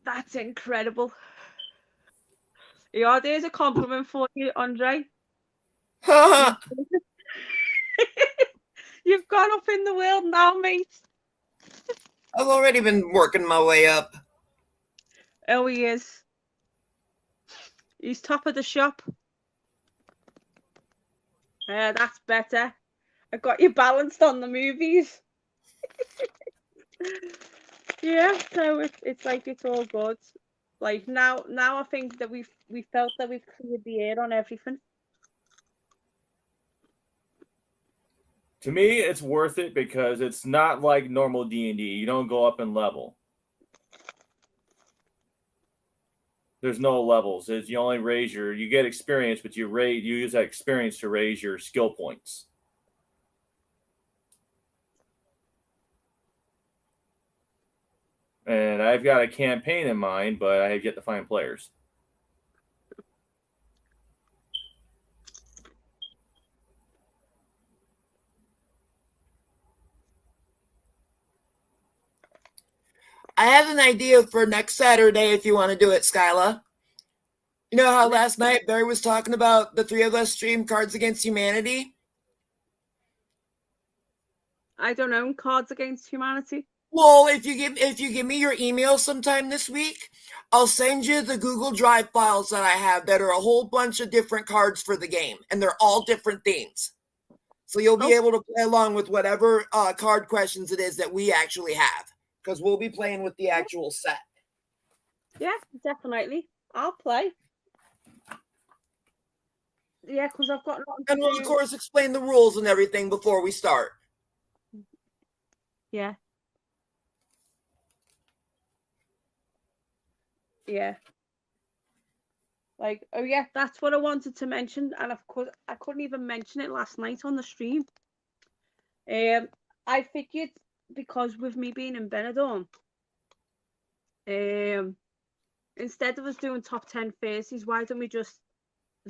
That's incredible. Yeah, there's a compliment for you, Andre. You've gone up in the world now, mate. I've already been working my way up. Oh, he is. He's top of the shop. Yeah, that's better. I got you balanced on the movies. Yeah, so it's like it's all good. Like now I think that we felt that we've cleared the air on everything. To me, it's worth it because it's not like normal D&D. You don't go up in level. There's no levels. You only raise you get experience, but you use that experience to raise your skill points. And I've got a campaign in mind, but I have yet to find players. I have an idea for next Saturday if you want to do it, Skyla. You know how last night Barry was talking about the three of us stream Cards Against Humanity? I don't own Cards Against Humanity. Well, if you give me your email sometime this week, I'll send you the Google Drive files that I have that are a whole bunch of different cards for the game, and they're all different themes. So you'll be able to play along with whatever card questions it is that we actually have, because we'll be playing with the actual set. Yeah, definitely. I'll play. Yeah, because I've got nothing to And we'll, do. of course, explain the rules and everything before we start. Yeah. Yeah. Like, oh yeah, that's what I wanted to mention, and of course I couldn't even mention it last night on the stream. I figured because with me being in Benidorm, instead of us doing top 10 faces, why don't we just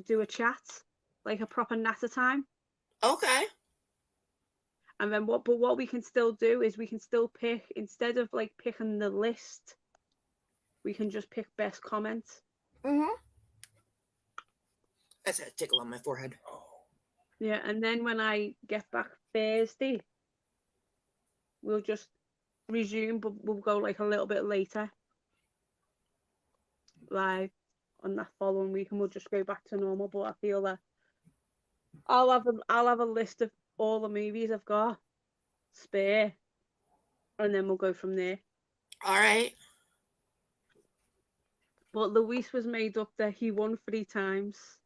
do a chat, like a proper natter time? Okay. And then what we can still do is we can still pick, instead of like picking the list, we can just pick best comments. Mm-hmm. That's a tickle on my forehead. Yeah, and then when I get back Thursday, we'll just resume, but we'll go like a little bit later. Live. on that following week, and we'll just go back to normal. But I feel that I'll have a list of all the movies I've got spare, and then we'll go from there. All right. But Luis was made up that he won 3 times.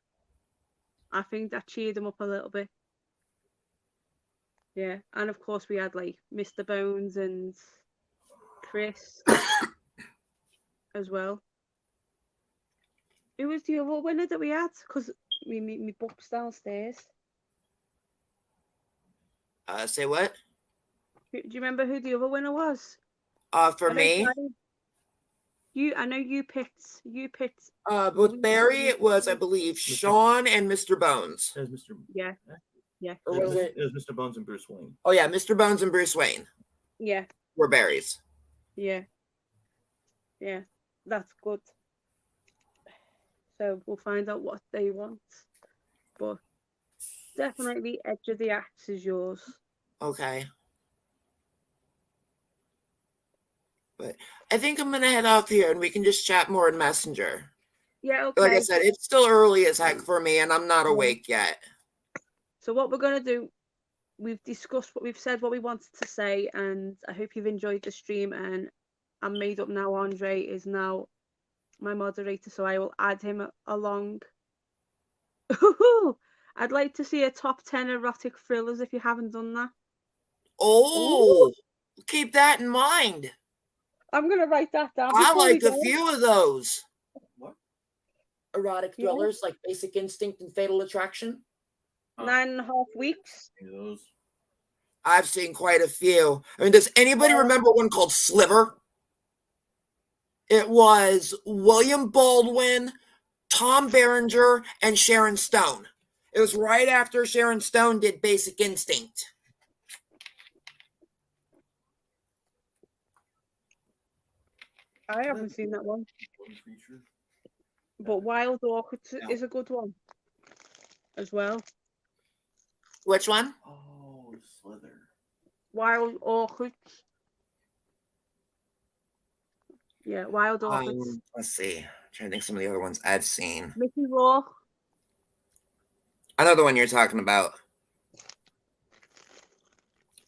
I think that cheered him up a little bit. Yeah, and of course we had like Mr. Bones and Chris as well. Who was the other winner that we had? Because me book's downstairs. Say what? Do you remember who the other winner was? For me, I know you picked. with Barry, it was, I believe, Sean and Mr. Bones. It was Mr. Yeah. Or was it? It was Mr. Bones and Bruce Wayne. Oh yeah, Mr. Bones and Bruce Wayne. Yeah. Were Barry's. Yeah. That's good. So we'll find out what they want, but definitely Edge of the Axe is yours. Okay. But I think I'm gonna head off here and we can just chat more in Messenger. Yeah, okay. Like I said, it's still early as heck for me and I'm not awake yet. So what we're gonna do, we've discussed what we've said, what we wanted to say, and I hope you've enjoyed the stream. And I'm made up now. Andre is now my moderator, so I will add him along. I'd like to see a top 10 erotic thrillers if you haven't done that. Oh, keep that in mind. I'm gonna write that down. I like a few of those. What? Erotic thrillers like Basic Instinct and Fatal Attraction. 9.5 weeks. Those. I've seen quite a few. I mean, does anybody remember one called Sliver? It was William Baldwin, Tom Berenger, and Sharon Stone. It was right after Sharon Stone did Basic Instinct. I haven't seen that one. But Wild Orchids is a good one as well. Which one? Oh, Slither. Wild Orchids. Yeah, Wild Orchids. Let's see. I'm trying to think some of the other ones I've seen. Mickey Rourke. I know the one you're talking about.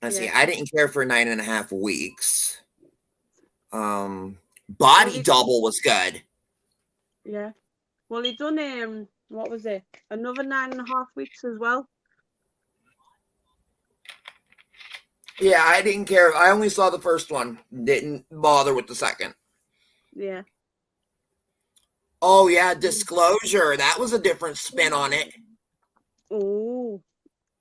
Let's see. I didn't care for 9.5 weeks. Body Double was good. Yeah. Well, he done what was it? Another 9.5 weeks as well. Yeah, I didn't care. I only saw the first one. Didn't bother with the second. Yeah. Oh yeah, Disclosure. That was a different spin on it. Oh,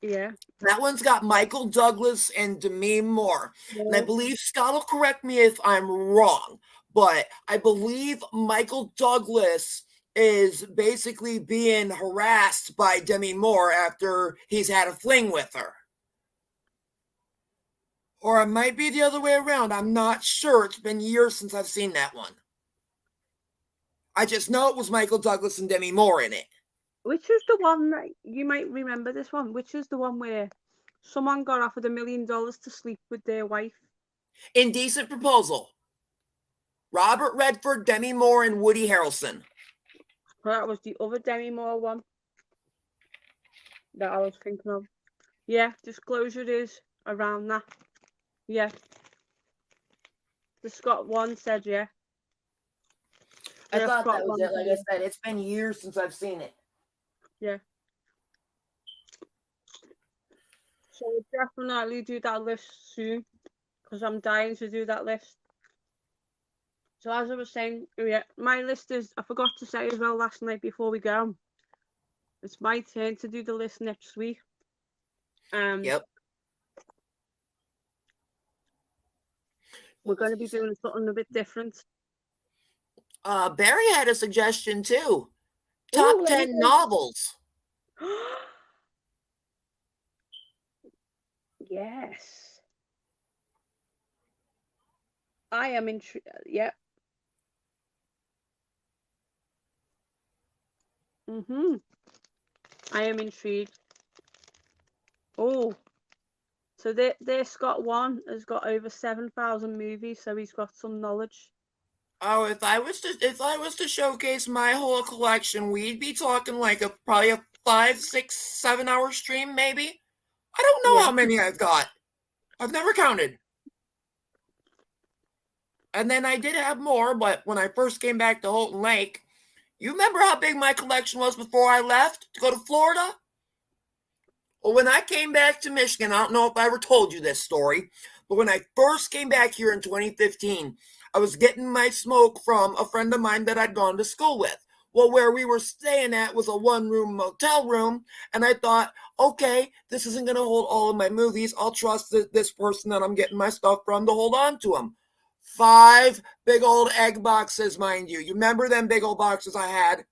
yeah. That one's got Michael Douglas and Demi Moore. Yeah. And I believe, Scott will correct me if I'm wrong, but I believe Michael Douglas is basically being harassed by Demi Moore after he's had a fling with her. Or it might be the other way around. I'm not sure. It's been years since I've seen that one. I just know it was Michael Douglas and Demi Moore in it. Which is the one that you might remember this one? Which is the one where someone got offered $1 million to sleep with their wife? Indecent Proposal. Robert Redford, Demi Moore, and Woody Harrelson. That was the other Demi Moore one that I was thinking of. Yeah, Disclosure is around that. Yeah. The Scott one said, yeah. I thought that was it. Like I said, it's been years since I've seen it. Yeah. So we'll definitely do that list soon because I'm dying to do that list. So as I was saying, yeah, my list is, I forgot to say as well last night before we go, it's my turn to do the list next week. Yep. We're going to be doing something a bit different. Barry had a suggestion too. Top 10 novels. Yes. I am intrigued. Yeah. I am intrigued. Oh. So their Scott one has got over 7,000 movies, so he's got some knowledge. Oh, if I was to showcase my whole collection, we'd be talking like probably a 5, 6, 7 hour stream, maybe. I don't know Yeah. how many I've got. I've never counted. And then I did have more, but when I first came back to Holton Lake, you remember how big my collection was before I left to go to Florida? Well, when I came back to Michigan, I don't know if I ever told you this story, but when I first came back here in 2015, I was getting my smoke from a friend of mine that I'd gone to school with. Well, where we were staying at was a one-room motel room, and I thought, okay, this isn't going to hold all of my movies. I'll trust this person that I'm getting my stuff from to hold on to them. 5 big old egg boxes, mind you. You remember them big old boxes I had?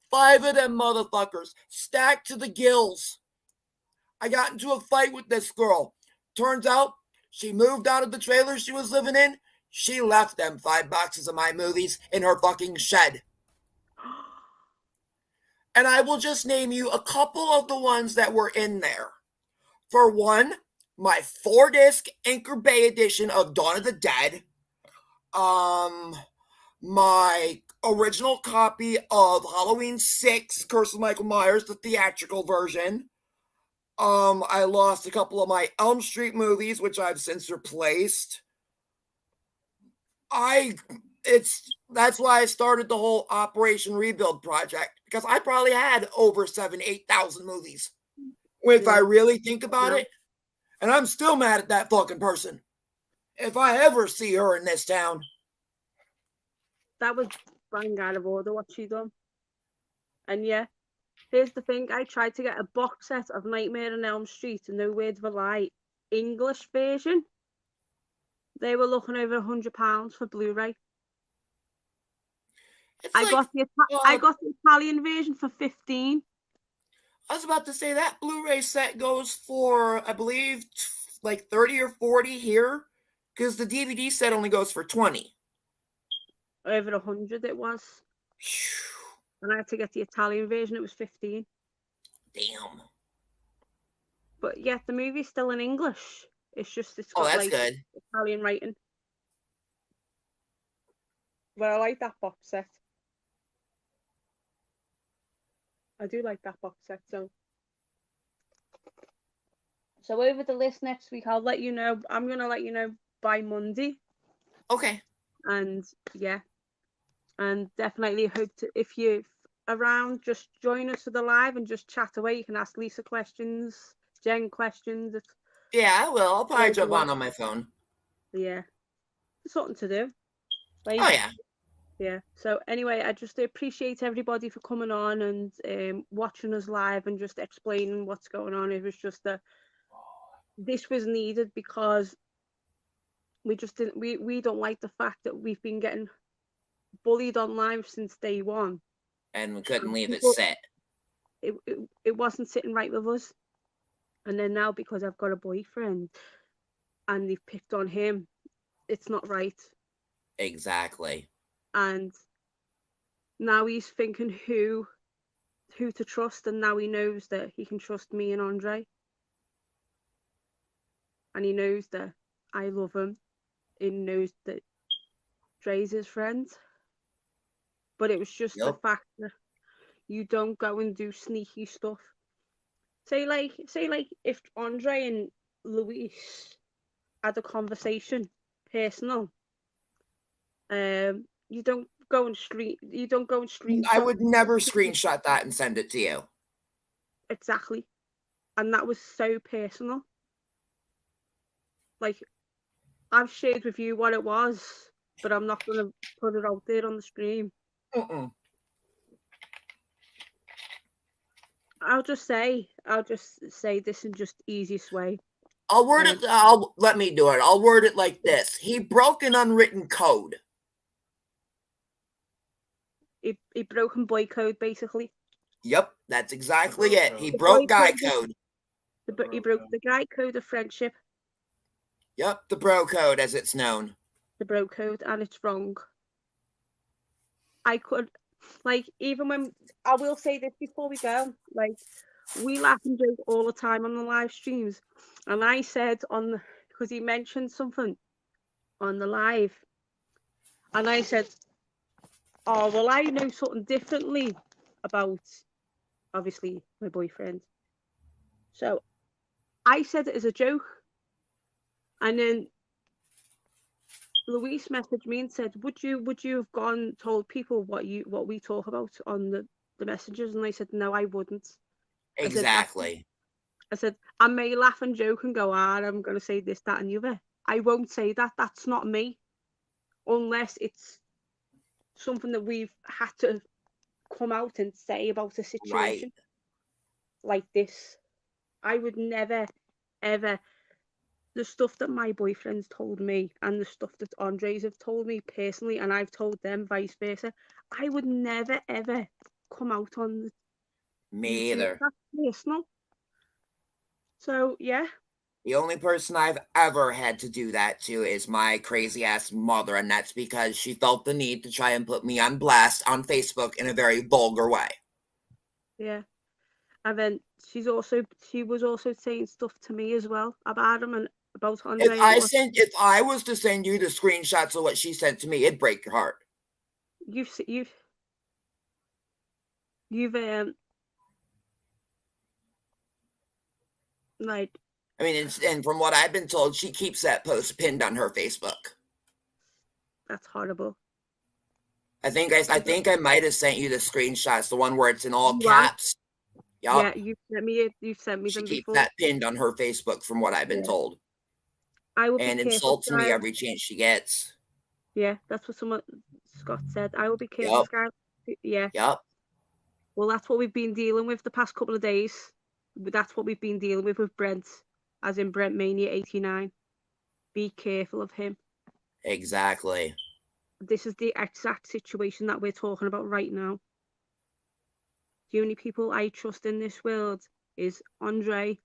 5 of them motherfuckers, stacked to the gills. I got into a fight with this girl. Turns out she moved out of the trailer she was living in. She left them 5 boxes of my movies in her fucking shed. And I will just name you a couple of the ones that were in there. For one, my 4-disc Anchor Bay edition of Dawn of the Dead. My original copy of Halloween 6, Curse of Michael Myers, the theatrical version. I lost a couple of my Elm Street movies, which I've since replaced. That's why I started the whole Operation Rebuild project, because I probably had over 8,000 movies. If I really think about it, and I'm still mad at that fucking person. If I ever see her in this town. That was bang out of order what she done. And yeah, here's the thing. I tried to get a box set of Nightmare on Elm Street and No Word of a Lie English version. They were looking over £100 for Blu-ray. I got the Italian version for 15. I was about to say that Blu-ray set goes for, I believe, like 30 or 40 here, because the DVD set only goes for 20. Over 100 it was. And I had to get the Italian version. It was 15. Damn. But yeah, the movie's still in English. It's just it's got that's like good. Italian writing. But I like that box set. I do like that box set. So over the list next week, I'll let you know. I'm gonna let you know by Monday. Okay. And yeah, and definitely hope to, if you're around, just join us for the live and just chat away. You can ask Lisa questions, Jen questions. Yeah, I will. I'll probably jump on my phone. Yeah, there's something to do. Like, oh yeah. Yeah. So anyway, I just appreciate everybody for coming on and watching us live and just explaining what's going on. It was just this was needed because we just didn't. We don't like the fact that we've been getting bullied online since day one, and we couldn't leave it set. It wasn't sitting right with us, and then now because I've got a boyfriend, and they've picked on him, it's not right. Exactly. And now he's thinking who to trust, and now he knows that he can trust me and Andre, and he knows that I love him. He knows that Dre's his friend. But it was just the fact that you don't go and do sneaky stuff. Say like if Andre and Luis had a conversation, personal, you don't go and screenshot. I would never screenshot that and send it to you. Exactly. And that was so personal. Like, I've shared with you what it was, but I'm not going to put it out there on the stream. I'll just say this in just easiest way. I'll word it. Let me do it. I'll word it like this: he broke an unwritten code. He broke boy code, basically. Yep, that's exactly it. He broke guy code. He broke the guy code of friendship. Yep, the bro code, as it's known. The bro code, and it's wrong. I could, like, even when, I will say this before we go, like, we laugh and joke all the time on the live streams. And I said because he mentioned something on the live, And I said, oh, well, I know something differently about, obviously, my boyfriend. So I said it as a joke. And then Louise messaged me and said, would you have gone told people what we talk about on the messages? And I said, no, I wouldn't. Exactly. I said, I may laugh and joke and go, I'm going to say this, that, and the other. I won't say that. That's not me. Unless it's something that we've had to come out and say about a situation like this. I would never, ever, the stuff that my boyfriend's told me and the stuff that Andres have told me personally, and I've told them vice versa, I would never, ever come out on Me YouTube. either. That's personal. So, yeah. The only person I've ever had to do that to is my crazy ass mother, and that's because she felt the need to try and put me on blast on Facebook in a very vulgar way. Yeah. And then she was also saying stuff to me as well about him and about Andre. If I was to send you the screenshots of what she sent to me, it'd break your heart. You've like, I mean, and from what I've been told, she keeps that post pinned on her Facebook. That's horrible. I think I might have sent you the screenshots, the one where it's in all caps. Yep. Yeah, you sent me them before. She keeps that pinned on her Facebook, from what I've been told. I will and be insults me every chance she gets. Yeah, that's what Scott said. I will be careful, Skyla. Yeah. Yep. Well, that's what we've been dealing with the past couple of days. That's what we've been dealing with Brent, as in Brent Mania 89. Be careful of him. Exactly. This is the exact situation that we're talking about right now. The only people I trust in this world is Andre,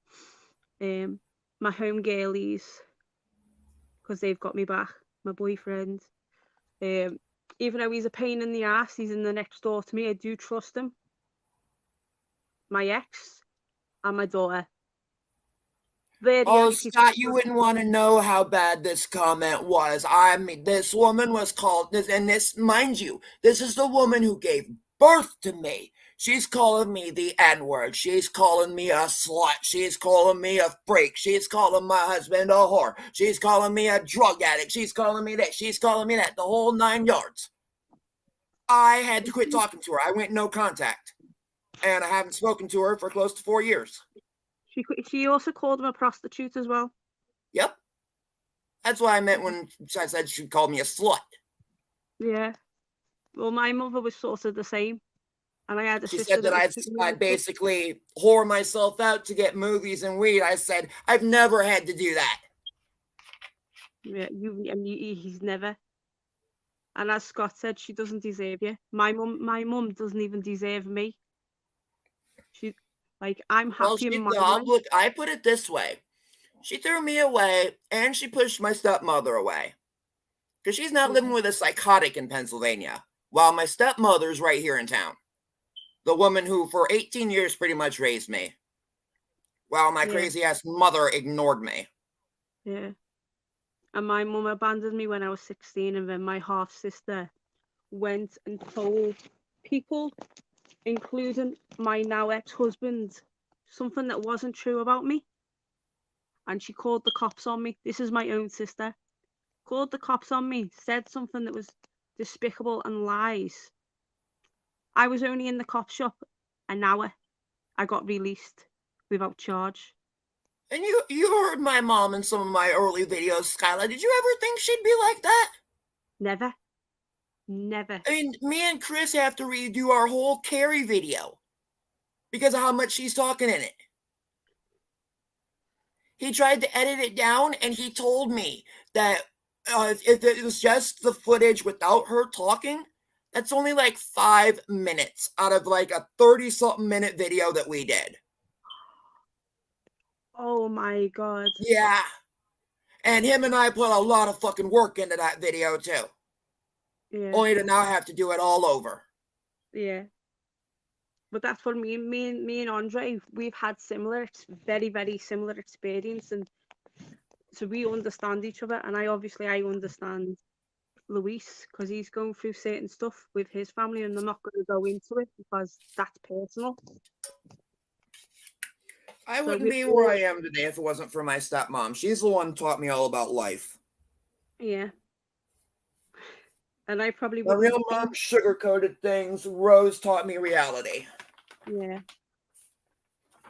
my home girlies, because they've got me back, my boyfriend. Even though he's a pain in the ass, he's in the next door to me, I do trust him. My ex and my daughter. Scott, you wouldn't want to know how bad this comment was. I mean, this woman was called, and this, mind you, this is the woman who gave birth to me. She's calling me the N-word. She's calling me a slut. She's calling me a freak. She's calling my husband a whore. She's calling me a drug addict. She's calling me this. She's calling me that. The whole 9 yards. I had to quit talking to her. I went no contact. And I haven't spoken to her for close to 4 years. She also called him a prostitute as well. Yep. That's what I meant when I said she called me a slut. Yeah. Well, my mother was sort of the same. And I had a sister. She said that I basically whore myself out to get movies and weed. I said, I've never had to do that. Yeah, he's never. And as Scott said, she doesn't deserve you. My mum doesn't even deserve me. I'm happy in my life. Look, I put it this way. She threw me away and she pushed my stepmother away. Because she's not living with a psychotic in Pennsylvania. While my stepmother's right here in town. The woman who for 18 years pretty much raised me. While my crazy ass mother ignored me. Yeah. And my mum abandoned me when I was 16, and then my half sister went and told people, including my now ex-husband, something that wasn't true about me. And she called the cops on me. This is my own sister. Called the cops on me, said something that was despicable and lies. I was only in the cop shop an hour. I got released without charge. And you heard my mom in some of my early videos, Skyla. Did you ever think she'd be like that? Never. Never. I mean, me and Chris have to redo our whole Carrie video because of how much she's talking in it. He tried to edit it down, and he told me that if it was just the footage without her talking, that's only like 5 minutes out of like a 30-something minute video that we did. Oh my God. Yeah. And him and I put a lot of fucking work into that video too. Yeah. Only to now have to do it all over. Yeah. But that's what me and Andre, we've had very, very similar experience, and so we understand each other. And I understand Luis, because he's going through certain stuff with his family, and I'm not going to go into it because that's personal. I So wouldn't we be all- where I am today if it wasn't for my stepmom. She's the one who taught me all about life. Yeah. And I probably My wouldn't real be. mom sugar-coated things. Rose taught me reality. Yeah.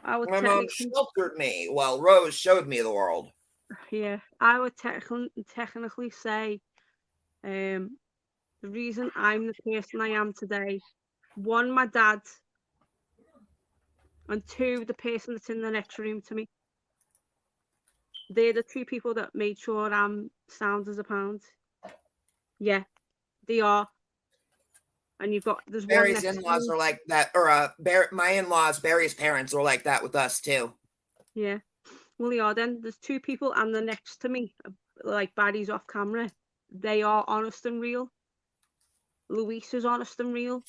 I would My mom technically, sheltered me while Rose showed me the world. yeah, I would technically say, the reason I'm the person I am today, one, my dad, and two, the person that's in the next room to me. They're the two people that made sure I'm sound as a pound. Yeah, they are. And there's one Barry's next to in-laws me. are like that, or my in-laws, Barry's parents are like that with us too. Yeah. Well, they are then. There's two people, and the next to me, like Barry's off camera. They are honest and real. Luis is honest and real.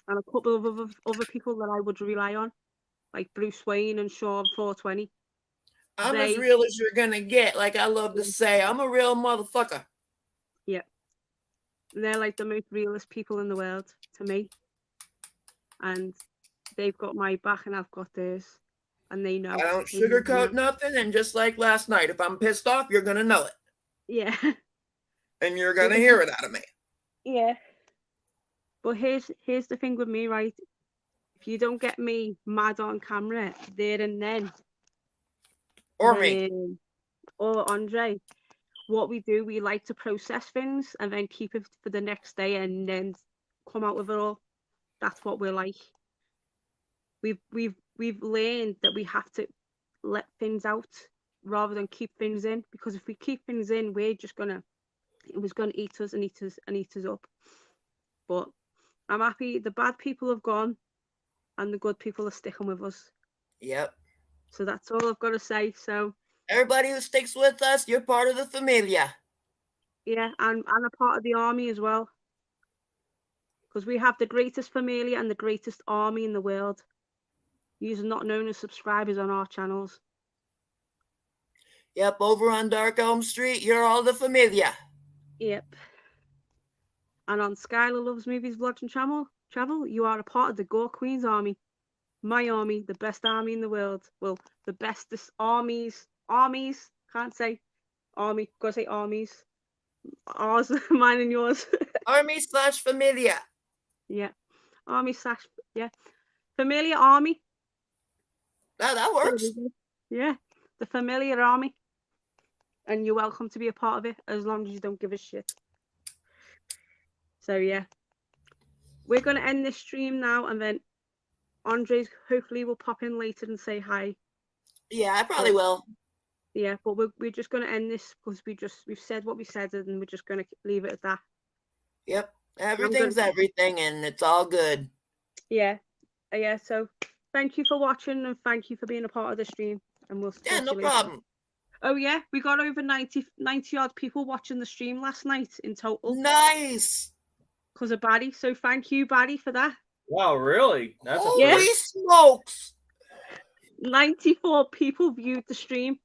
And a couple of other people that I would rely on, like Bruce Wayne and Sean 420. I'm as real as you're gonna get. Like I love to say, I'm a real motherfucker. Yeah. They're like the most realest people in the world to me. And they've got my back and I've got theirs. And they know. I don't sugarcoat nothing, and just like last night, if I'm pissed off, you're gonna know it. Yeah. And you're gonna hear it out of me. Yeah. But here's the thing with me, right? If you don't get me mad on camera there and then, Or me. or Andre, what we do, we like to process things and then keep it for the next day and then come out with it all. That's what we're like. We've learned that we have to let things out rather than keep things in, because if we keep things in, it was gonna eat us and eat us and eat us up. But I'm happy the bad people have gone and the good people are sticking with us. Yep. So that's all I've got to say. So everybody who sticks with us, you're part of the familia. Yeah, and a part of the army as well. Because we have the greatest familia and the greatest army in the world. These are not known as subscribers on our channels. Yep, over on Dark Elm Street, you're all the familia. Yep. And on Skyla Loves Movies, Vlogs and Travel, you are a part of the Gore Queen's army. My army, the best army in the world. Well, the bestest armies, can't say army, gotta say armies. Ours, mine and yours. Army/familia. Yeah. Yeah. Familiar army. That works. Yeah. The familiar army. And you're welcome to be a part of it as long as you don't give a shit. So yeah. We're going to end this stream now, and then Andres hopefully will pop in later and say hi. Yeah, I probably will. Yeah, but we're just going to end this because we've said what we said, and we're just going to leave it at that. Yep. Everything's everything, and it's all good. Yeah. Yeah, so thank you for watching, and thank you for being a part of the stream. And we'll Yeah, no problem. Oh yeah, we got over 90 odd people watching the stream last night in total. Nice. Because of Barry. So thank you, Barry, for that. Wow, really? That's Holy smokes. 94 people viewed the stream.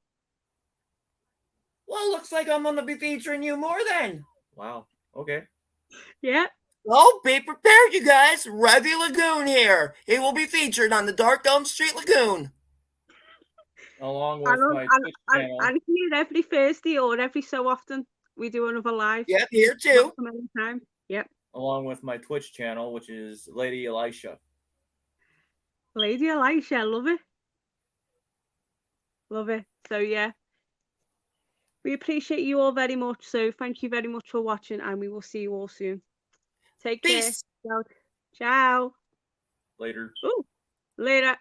Well, looks like I'm going to be featuring you more then. Wow. Okay. Yeah. Oh, be prepared, you guys. Revy Lagoon here. He will be featured on the Dark Elm Street Lagoon. Along with my Twitch channel. And here every Thursday or every so often, we do another live. Yep, here too. Time. Yep. Along with my Twitch channel, which is Lady Elisha. Lady Elisha, love it. Love it. So yeah. We appreciate you all very much. So thank you very much for watching, and we will see you all soon. Take care. Peace. Ciao. Later. Ooh, later.